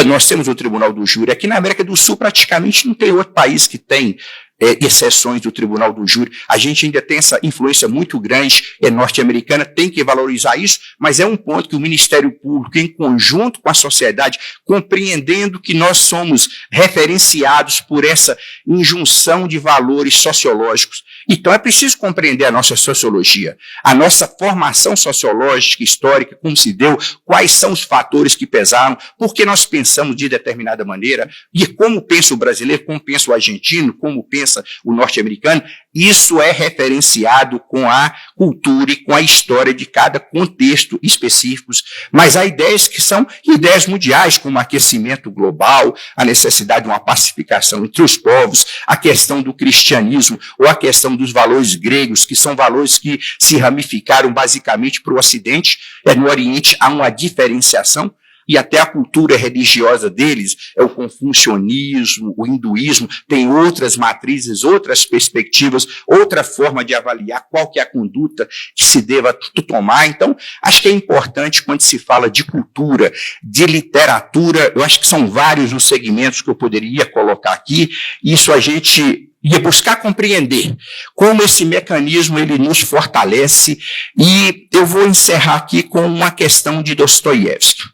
nós temos o Tribunal do Júri. Aqui na América do Sul praticamente não tem outro país que tem exceções do Tribunal do Júri. A gente ainda tem essa influência muito grande norte-americana, tem que valorizar isso, mas é um ponto que o Ministério Público, em conjunto com a sociedade, compreendendo que nós somos referenciados por essa injunção de valores sociológicos. Então é preciso compreender a nossa sociologia, a nossa formação sociológica, histórica, como se deu, quais são os fatores que pesaram, por que nós pensamos de determinada maneira, e como pensa o brasileiro, como pensa o argentino, como pensa o norte-americano. Isso é referenciado com a cultura e com a história de cada contexto específicos, mas há ideias que são ideias mundiais, como o aquecimento global, a necessidade de uma pacificação entre os povos, a questão do cristianismo ou a questão dos valores gregos, que são valores que se ramificaram basicamente para o Ocidente. No Oriente há uma diferenciação, e até a cultura religiosa deles, é o confucionismo, o hinduísmo, tem outras matrizes, outras perspectivas, outra forma de avaliar qual que é a conduta que se deva tomar. Então, acho que é importante, quando se fala de cultura, de literatura, eu acho que são vários os segmentos que eu poderia colocar aqui, isso a gente ia buscar compreender como esse mecanismo ele nos fortalece, e eu vou encerrar aqui com uma questão de Dostoiévski.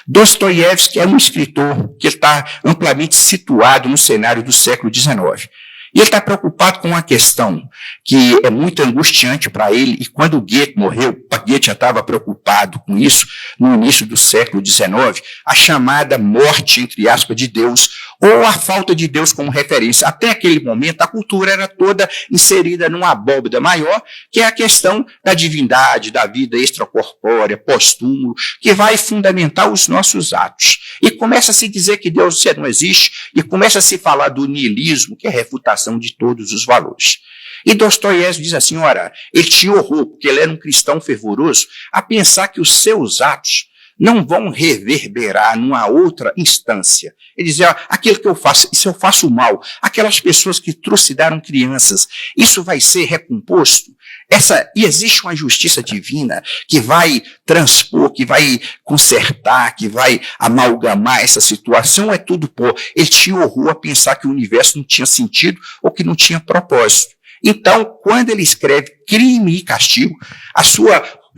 Dostoiévski é um escritor que está amplamente situado no cenário do século XIX. E ele está preocupado com uma questão que é muito angustiante para ele, e quando Goethe morreu, Goethe já estava preocupado com isso no início do século XIX, a chamada morte, entre aspas, de Deus, ou a falta de Deus como referência. Até aquele momento, a cultura era toda inserida numa abóbada maior, que é a questão da divindade, da vida extracorpórea, pós-túmulo, que vai fundamentar os nossos atos. E começa a se dizer que Deus não existe, e começa a se falar do niilismo, que é a refutação de todos os valores. E Dostoiévski diz assim, ora, ele tinha horror, porque ele era um cristão fervoroso, a pensar que os seus atos não vão reverberar numa outra instância. Ele dizia, aquilo que eu faço, se eu faço mal, aquelas pessoas que trucidaram crianças, isso vai ser recomposto? E existe uma justiça divina que vai transpor, que vai consertar, que vai amalgamar essa situação, é tudo pó. Ele tinha horror a pensar que o universo não tinha sentido ou que não tinha propósito. Então, quando ele escreve Crime e Castigo,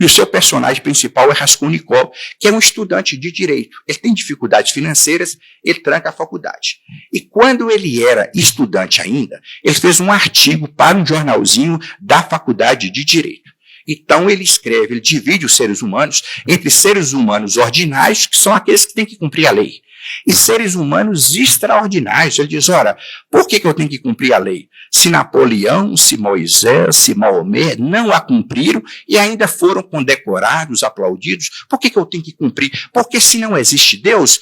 o seu personagem principal é Raskolnikov, que é um estudante de direito. Ele tem dificuldades financeiras, ele tranca a faculdade. E quando ele era estudante ainda, ele fez um artigo para um jornalzinho da faculdade de direito. Então ele escreve, ele divide os seres humanos entre seres humanos ordinários, que são aqueles que têm que cumprir a lei, e seres humanos extraordinários. Ele diz, ora, por que eu tenho que cumprir a lei? Se Napoleão, se Moisés, se Maomé não a cumpriram e ainda foram condecorados, aplaudidos, por que eu tenho que cumprir? Porque se não existe Deus,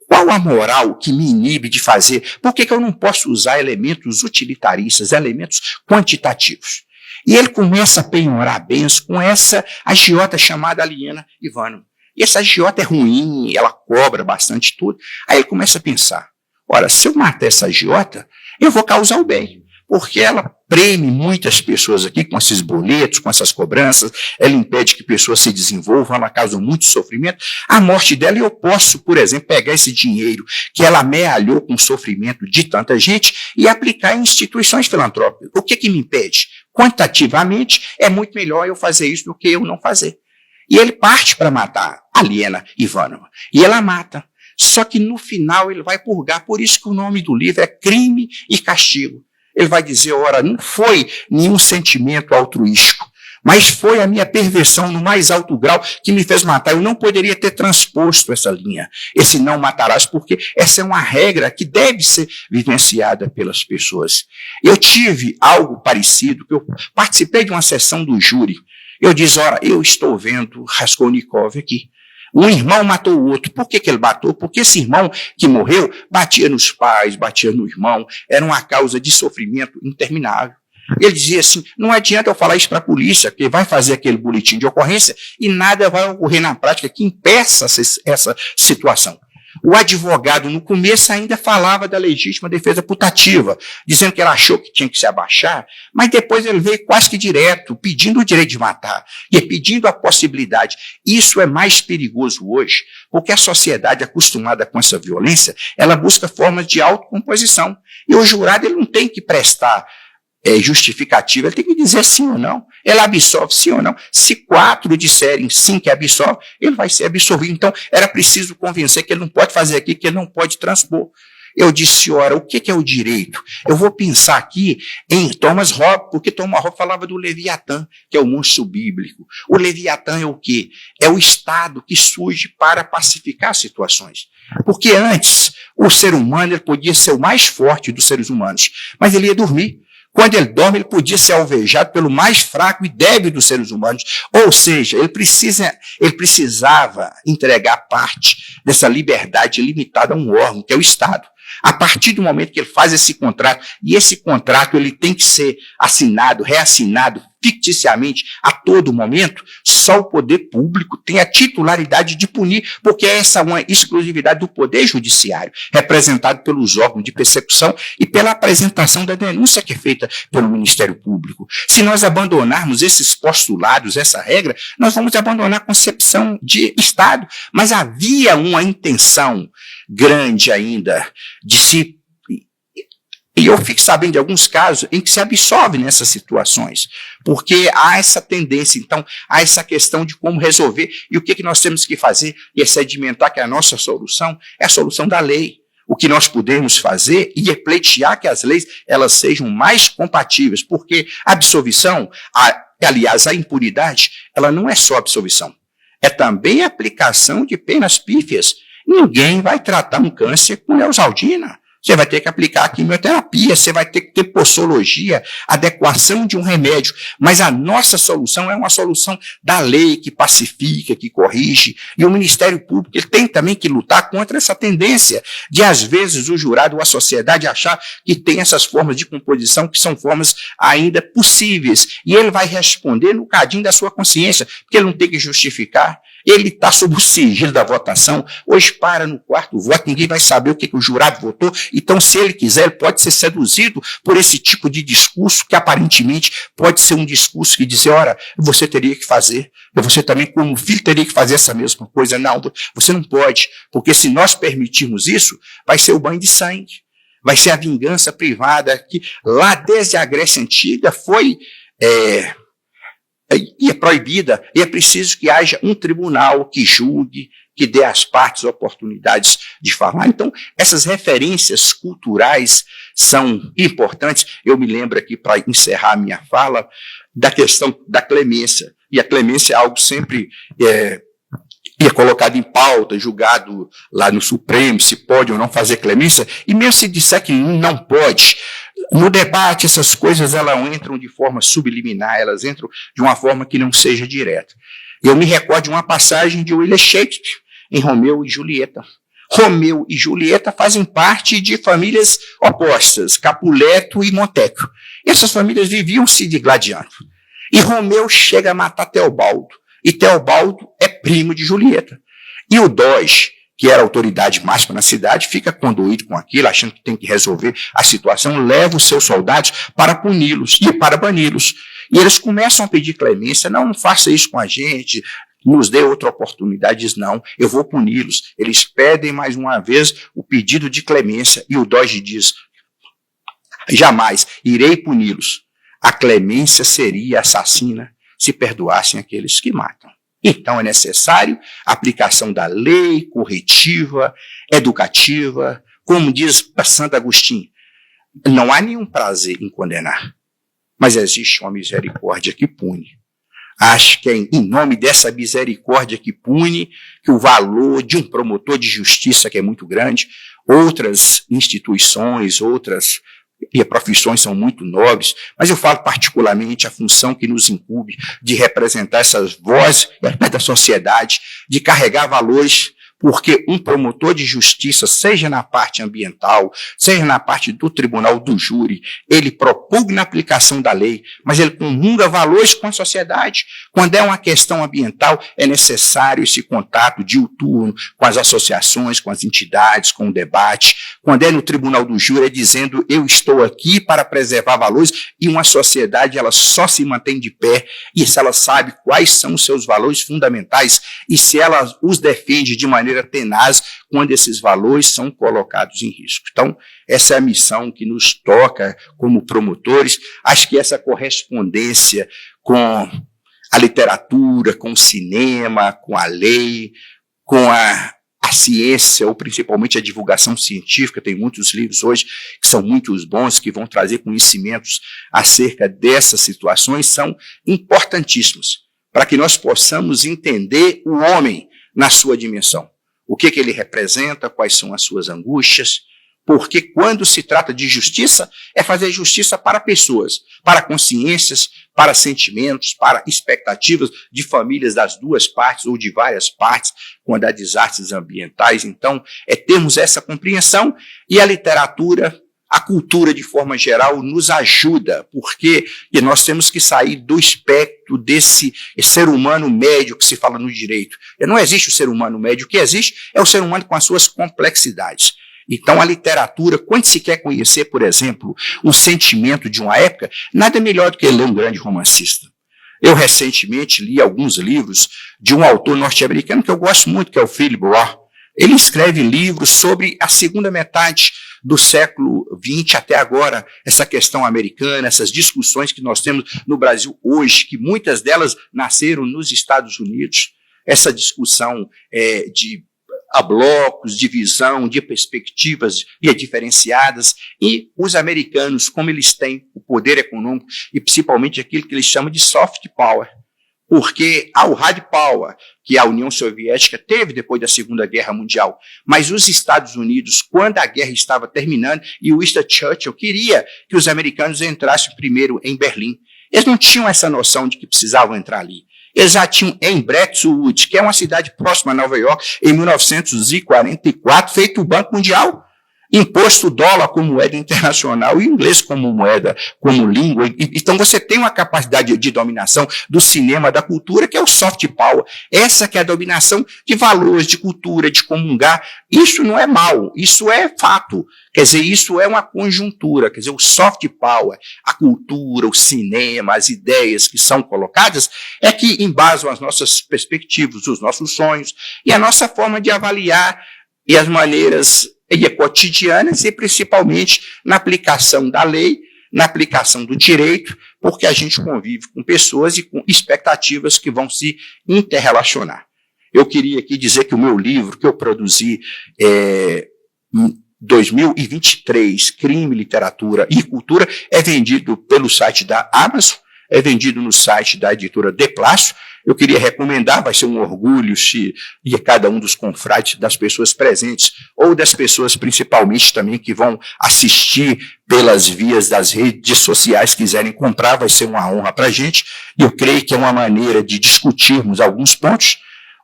qual a moral que me inibe de fazer? Por que eu não posso usar elementos utilitaristas, elementos quantitativos? E ele começa a penhorar bens com essa agiota chamada Aliena Ivanova. E essa agiota é ruim, ela cobra bastante tudo. Aí ele começa a pensar, ora, se eu matar essa agiota, eu vou causar o bem, porque ela preme muitas pessoas aqui com esses boletos, com essas cobranças, ela impede que pessoas se desenvolvam, ela causa muito sofrimento. A morte dela, eu posso, por exemplo, pegar esse dinheiro que ela amealhou com o sofrimento de tanta gente e aplicar em instituições filantrópicas. O que me impede? Quantitativamente, é muito melhor eu fazer isso do que eu não fazer. E ele parte para matar a Aliena Ivanova. E ela mata. Só que no final ele vai purgar. Por isso que o nome do livro é Crime e Castigo. Ele vai dizer, ora, não foi nenhum sentimento altruístico, Mas foi a minha perversão no mais alto grau que me fez matar. Eu não poderia ter transposto essa linha, esse não matarás, porque essa é uma regra que deve ser vivenciada pelas pessoas. Eu tive algo parecido, que eu participei de uma sessão do júri. Eu disse, ora, eu estou vendo Raskolnikov aqui. Um irmão matou o outro. Por que ele matou? Porque esse irmão que morreu batia nos pais, batia no irmão. Era uma causa de sofrimento interminável. Ele dizia assim, não adianta eu falar isso para a polícia, porque vai fazer aquele boletim de ocorrência e nada vai ocorrer na prática que impeça essa situação. O advogado, no começo, ainda falava da legítima defesa putativa, dizendo que ele achou que tinha que se abaixar, mas depois ele veio quase que direto, pedindo o direito de matar e pedindo a possibilidade. Isso é mais perigoso hoje, porque a sociedade acostumada com essa violência, ela busca formas de autocomposição. E o jurado ele não tem que prestar justificativa, ele tem que dizer sim ou não. Ele absolve sim ou não. Se 4 disserem sim que absolve, ele vai ser absolvido. Então, era preciso convencer que ele não pode fazer aqui, que ele não pode transpor. Eu disse, ora, o que é o direito? Eu vou pensar aqui em Thomas Hobbes, porque Thomas Hobbes falava do Leviatã, que é o monstro bíblico. O Leviatã é o quê? É o Estado que surge para pacificar situações. Porque antes, o ser humano ele podia ser o mais forte dos seres humanos, mas ele ia dormir. Quando ele dorme, ele podia ser alvejado pelo mais fraco e débil dos seres humanos. Ou seja, ele precisava entregar parte dessa liberdade limitada a um órgão, que é o Estado. A partir do momento que ele faz esse contrato, e esse contrato ele tem que ser assinado, reassinado, ficticiamente, a todo momento, só o poder público tem a titularidade de punir, porque essa é uma exclusividade do poder judiciário, representado pelos órgãos de persecução e pela apresentação da denúncia que é feita pelo Ministério Público. Se nós abandonarmos esses postulados, essa regra, nós vamos abandonar a concepção de Estado. Mas havia uma intenção grande ainda de se... E eu fico sabendo de alguns casos em que se absolve nessas situações, porque há essa tendência, então, há essa questão de como resolver e o que nós temos que fazer e é sedimentar que a nossa solução é a solução da lei. O que nós podemos fazer e é pleitear que as leis elas sejam mais compatíveis, porque a absolvição, aliás, a impunidade, ela não é só absolvição, é também a aplicação de penas pífias. Ninguém vai tratar um câncer com neosaldina. Você vai ter que aplicar quimioterapia, você vai ter que ter posologia, adequação de um remédio. Mas a nossa solução é uma solução da lei que pacifica, que corrige. E o Ministério Público ele tem também que lutar contra essa tendência de, às vezes, o jurado ou a sociedade achar que tem essas formas de composição que são formas ainda possíveis. E ele vai responder no cadinho da sua consciência, porque ele não tem que justificar. Ele está sob o sigilo da votação, hoje para no quarto voto, ninguém vai saber o que o jurado votou, então se ele quiser, ele pode ser seduzido por esse tipo de discurso, que aparentemente pode ser um discurso que diz, ora, você teria que fazer, você também como filho teria que fazer essa mesma coisa. Não, você não pode, porque se nós permitirmos isso, vai ser o banho de sangue, vai ser a vingança privada, que lá desde a Grécia Antiga foi... E é proibida, e é preciso que haja um tribunal que julgue, que dê às partes oportunidades de falar. Então, essas referências culturais são importantes. Eu me lembro aqui, para encerrar a minha fala, da questão da clemência. E a clemência é algo sempre colocado em pauta, julgado lá no Supremo, se pode ou não fazer clemência, e mesmo se disser que não pode, no debate essas coisas elas entram de forma subliminar, elas entram de uma forma que não seja direta. Eu me recordo de uma passagem de William Shakespeare, em Romeu e Julieta. Romeu e Julieta fazem parte de famílias opostas, Capuleto e Montecchio. Essas famílias viviam se digladiando. E Romeu chega a matar Teobaldo. E Teobaldo é primo de Julieta. E o Doge, que era a autoridade máxima na cidade, fica condoído com aquilo, achando que tem que resolver a situação, leva os seus soldados para puni-los e para bani-los. E eles começam a pedir clemência, não faça isso com a gente, nos dê outra oportunidade. Diz, não, eu vou puni-los. Eles pedem mais uma vez o pedido de clemência e o Doge diz, jamais irei puni-los. A clemência seria assassina se perdoassem aqueles que matam. Então é necessário a aplicação da lei corretiva, educativa, como diz Santo Agostinho, não há nenhum prazer em condenar, mas existe uma misericórdia que pune. Acho que é em nome dessa misericórdia que pune, que o valor de um promotor de justiça, que é muito grande, outras instituições, outras profissões são muito nobres, mas eu falo particularmente a função que nos incumbe de representar essas vozes da sociedade, de carregar valores, porque um promotor de justiça, seja na parte ambiental, seja na parte do tribunal do júri, ele propugna a aplicação da lei, mas ele comunga valores com a sociedade. Quando é uma questão ambiental, é necessário esse contato diuturno com as associações, com as entidades, com o debate. Quando é no tribunal do júri, é dizendo, eu estou aqui para preservar valores, e uma sociedade, ela só se mantém de pé, e se ela sabe quais são os seus valores fundamentais, e se ela os defende de maneira tenaz quando esses valores são colocados em risco. Então, essa é a missão que nos toca como promotores. Acho que essa correspondência com a literatura, com o cinema, com a lei, com a ciência, ou principalmente a divulgação científica, tem muitos livros hoje que são muito bons, que vão trazer conhecimentos acerca dessas situações, são importantíssimos para que nós possamos entender o homem na sua dimensão. O que ele representa, quais são as suas angústias, porque quando se trata de justiça, é fazer justiça para pessoas, para consciências, para sentimentos, para expectativas de famílias das duas partes ou de várias partes, quando há desastres ambientais. Então, é termos essa compreensão, e a literatura, a cultura de forma geral nos ajuda, porque nós temos que sair do espectro desse ser humano médio que se fala no direito. Não existe o ser humano médio, o que existe é o ser humano com as suas complexidades. Então, a literatura, quando se quer conhecer, por exemplo, o sentimento de uma época, nada melhor do que ler um grande romancista. Eu recentemente li alguns livros de um autor norte-americano que eu gosto muito, que é o Philip Roth. Ele escreve livros sobre a segunda metade do século XX até agora, essa questão americana, essas discussões que nós temos no Brasil hoje, que muitas delas nasceram nos Estados Unidos, essa discussão de blocos, de visão, de perspectivas diferenciadas, e os americanos, como eles têm o poder econômico, e principalmente aquilo que eles chamam de soft power, porque há o hard power, que a União Soviética teve depois da Segunda Guerra Mundial, mas os Estados Unidos, quando a guerra estava terminando, e o Winston Churchill queria que os americanos entrassem primeiro em Berlim. Eles não tinham essa noção de que precisavam entrar ali. Eles já tinham em Bretton Woods, que é uma cidade próxima a Nova York, em 1944, feito o Banco Mundial, imposto o dólar como moeda internacional e o inglês como moeda, como língua. Então você tem uma capacidade de dominação do cinema, da cultura, que é o soft power. Essa que é a dominação de valores, de cultura, de comungar. Isso não é mal, isso é fato. Quer dizer, isso é uma conjuntura. Quer dizer, o soft power, a cultura, o cinema, as ideias que são colocadas, é que embasam as nossas perspectivas, os nossos sonhos e a nossa forma de avaliar e as maneiras cotidianas, e principalmente na aplicação da lei, na aplicação do direito, porque a gente convive com pessoas e com expectativas que vão se interrelacionar. Eu queria aqui dizer que o meu livro, que eu produzi em 2023, Crime, Literatura e Cultura, é vendido pelo site da Amazon, é vendido no site da editora De Plácio. Eu queria recomendar, vai ser um orgulho se cada um dos confrades, das pessoas presentes, ou das pessoas principalmente também que vão assistir pelas vias das redes sociais, quiserem comprar, vai ser uma honra para a gente. E eu creio que é uma maneira de discutirmos alguns pontos.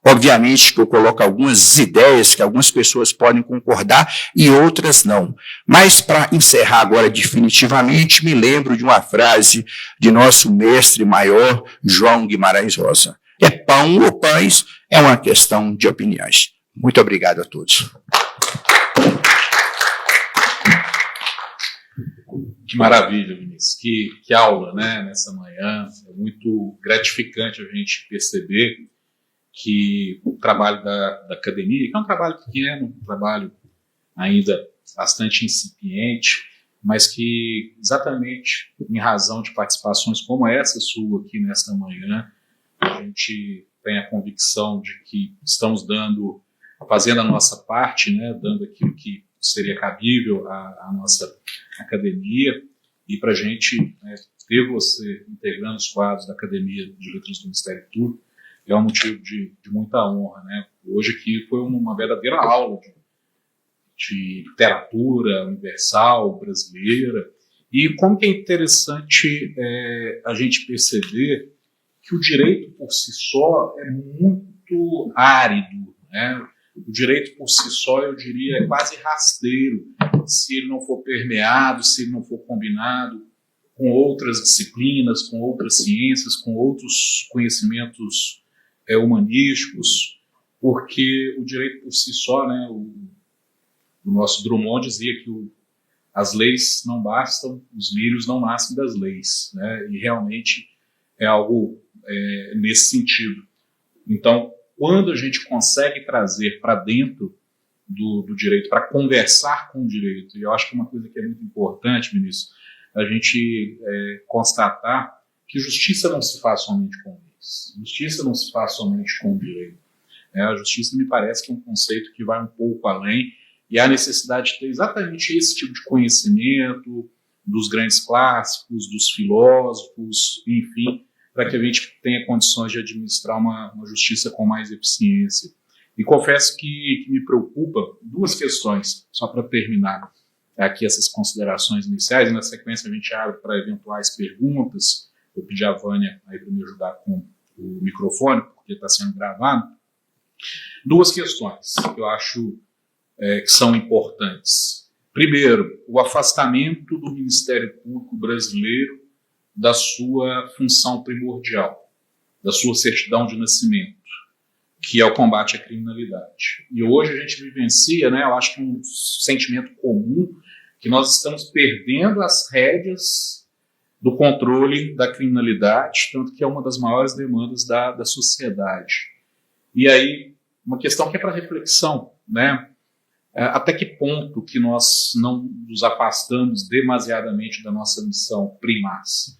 Obviamente que eu coloco algumas ideias que algumas pessoas podem concordar e outras não. Mas para encerrar agora definitivamente, me lembro de uma frase de nosso mestre maior, João Guimarães Rosa. É pão ou pães, é uma questão de opiniões. Muito obrigado a todos. Que maravilha, Vinícius. Que aula, né, nessa manhã. É muito gratificante a gente perceber que o trabalho da academia, que é um trabalho pequeno, um trabalho ainda bastante incipiente, mas que exatamente em razão de participações como essa sua aqui nesta manhã, a gente tem a convicção de que estamos fazendo a nossa parte, né, dando aquilo que seria cabível à nossa academia, E para a gente ter você integrando os quadros da Academia de Letras do Ministério Público é um motivo de muita honra, né? Hoje aqui foi uma verdadeira aula de literatura universal, brasileira, e como que é interessante a gente perceber que o direito por si só é muito árido, né? O direito por si só, eu diria, é quase rasteiro, se ele não for permeado, se ele não for combinado com outras disciplinas, com outras ciências, com outros conhecimentos humanísticos, porque o direito por si só, né, o nosso Drummond dizia que as leis não bastam, os lírios não nascem das leis, né, e realmente é algo nesse sentido. Então, quando a gente consegue trazer para dentro do direito, para conversar com o direito, e eu acho que uma coisa que é muito importante, ministro, a gente constatar que justiça não se faz somente com leis, justiça não se faz somente com o direito. A justiça me parece que é um conceito que vai um pouco além, e há necessidade de ter exatamente esse tipo de conhecimento dos grandes clássicos, dos filósofos, enfim, para que a gente tenha condições de administrar uma justiça com mais eficiência. E confesso que me preocupa duas questões, só para terminar aqui essas considerações iniciais, e na sequência a gente abre para eventuais perguntas. Eu pedi a Vânia aí para me ajudar com o microfone, porque está sendo gravado. Duas questões que eu acho que são importantes. Primeiro, o afastamento do Ministério Público brasileiro da sua função primordial, da sua certidão de nascimento, que é o combate à criminalidade. E hoje a gente vivencia, né, eu acho que um sentimento comum, que nós estamos perdendo as rédeas do controle da criminalidade, tanto que é uma das maiores demandas da sociedade. E aí, uma questão que é para reflexão, né? Até que ponto que nós não nos afastamos demasiadamente da nossa missão primaz?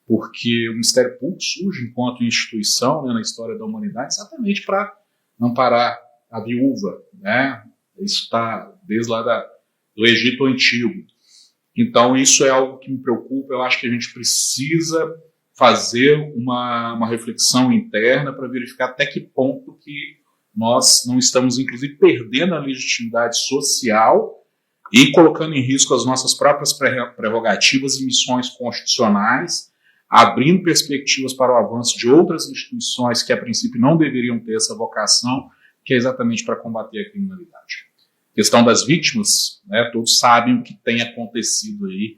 Porque o Ministério Público surge enquanto instituição, né, na história da humanidade exatamente para amparar a viúva, né? Isso está desde lá do Egito Antigo. Então isso é algo que me preocupa. Eu acho que a gente precisa fazer uma reflexão interna para verificar até que ponto que nós não estamos, inclusive, perdendo a legitimidade social e colocando em risco as nossas próprias prerrogativas e missões constitucionais, abrindo perspectivas para o avanço de outras instituições que, a princípio, não deveriam ter essa vocação, que é exatamente para combater a criminalidade. A questão das vítimas, né, todos sabem o que tem acontecido aí,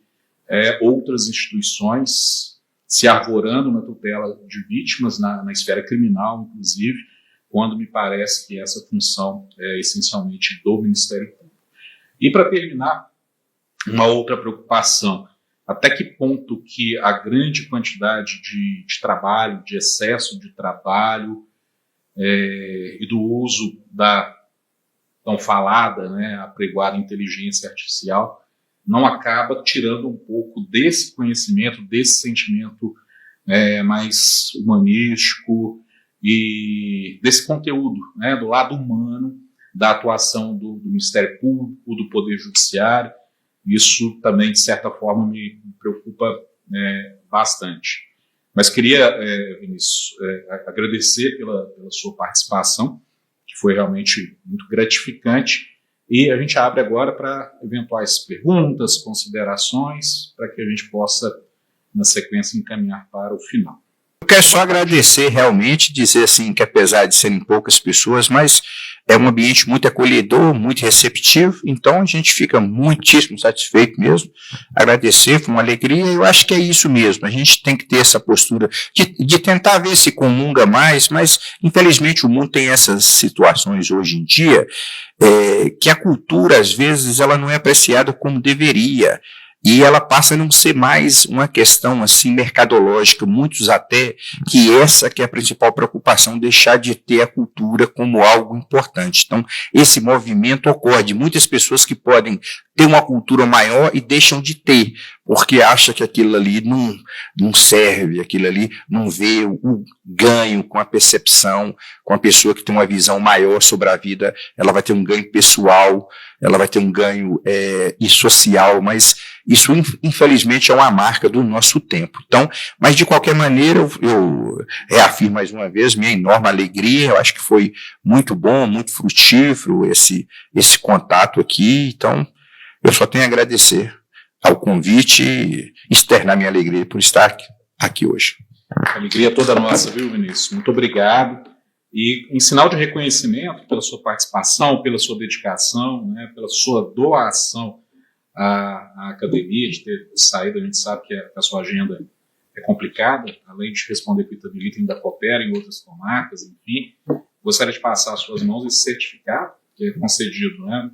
outras instituições se arvorando na tutela de vítimas, na esfera criminal, inclusive, quando me parece que essa função é essencialmente do Ministério Público. E, para terminar, uma outra preocupação: até que ponto que a grande quantidade de trabalho, de excesso de trabalho e do uso da tão falada, né, apregoada inteligência artificial não acaba tirando um pouco desse conhecimento, desse sentimento mais humanístico e desse conteúdo, né, do lado humano da atuação do Ministério Público, do Poder Judiciário. Isso também, de certa forma, me preocupa bastante. Mas queria, Vinícius, agradecer pela sua participação, que foi realmente muito gratificante, e a gente abre agora para eventuais perguntas, considerações, para que a gente possa, na sequência, encaminhar para o final. Eu quero só agradecer realmente, dizer assim que apesar de serem poucas pessoas, mas é um ambiente muito acolhedor, muito receptivo, então a gente fica muitíssimo satisfeito mesmo. Agradecer, foi uma alegria, eu acho que é isso mesmo, a gente tem que ter essa postura de tentar ver se comunga mais, mas infelizmente o mundo tem essas situações hoje em dia, que a cultura às vezes ela não é apreciada como deveria. E ela passa a não ser mais uma questão assim mercadológica, muitos até que essa que é a principal preocupação, deixar de ter a cultura como algo importante. Então, esse movimento ocorre de muitas pessoas que podem ter uma cultura maior e deixam de ter, porque acha que aquilo ali não serve, aquilo ali não vê o ganho com a percepção, com a pessoa que tem uma visão maior sobre a vida, ela vai ter um ganho pessoal, ela vai ter um ganho e social, mas isso infelizmente é uma marca do nosso tempo. Então, mas de qualquer maneira eu reafirmo mais uma vez minha enorme alegria, eu acho que foi muito bom, muito frutífero esse contato aqui, então eu só tenho a agradecer ao convite e externar minha alegria por estar aqui hoje. A alegria toda nossa, viu, Vinícius? Muito obrigado. E em sinal de reconhecimento pela sua participação, pela sua dedicação, né, pela sua doação à academia, de ter saído, a gente sabe que a sua agenda é complicada, além de responder com o Itamilita, ainda coopera em outras comarcas, enfim. Gostaria de passar às suas mãos esse certificado, que é concedido, né,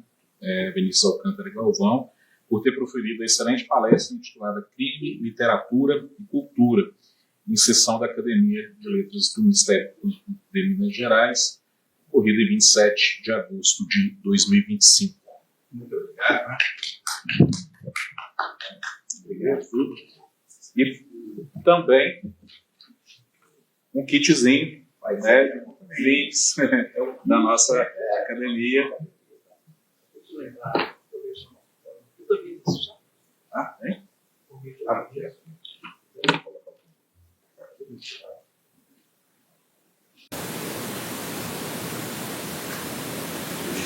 Vinícius Alcântara Galvão, por ter proferido a excelente palestra intitulada Crime, Literatura e Cultura, em sessão da Academia de Letras do Ministério Público de Minas Gerais, ocorrida em 27 de agosto de 2025. Muito obrigado. Obrigado. E também um kitzinho, links da nossa academia. Tem?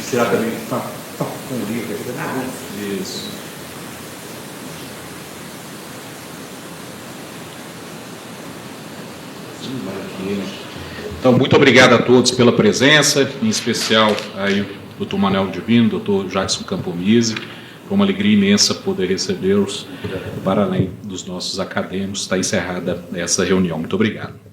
Será também com o livro aqui? Isso. Então, muito obrigado a todos pela presença, em especial aí o Dr. Manuel Divino, Dr. Jackson Campomise. Foi uma alegria imensa poder recebê-los para além dos nossos acadêmicos. Está encerrada essa reunião. Muito obrigado.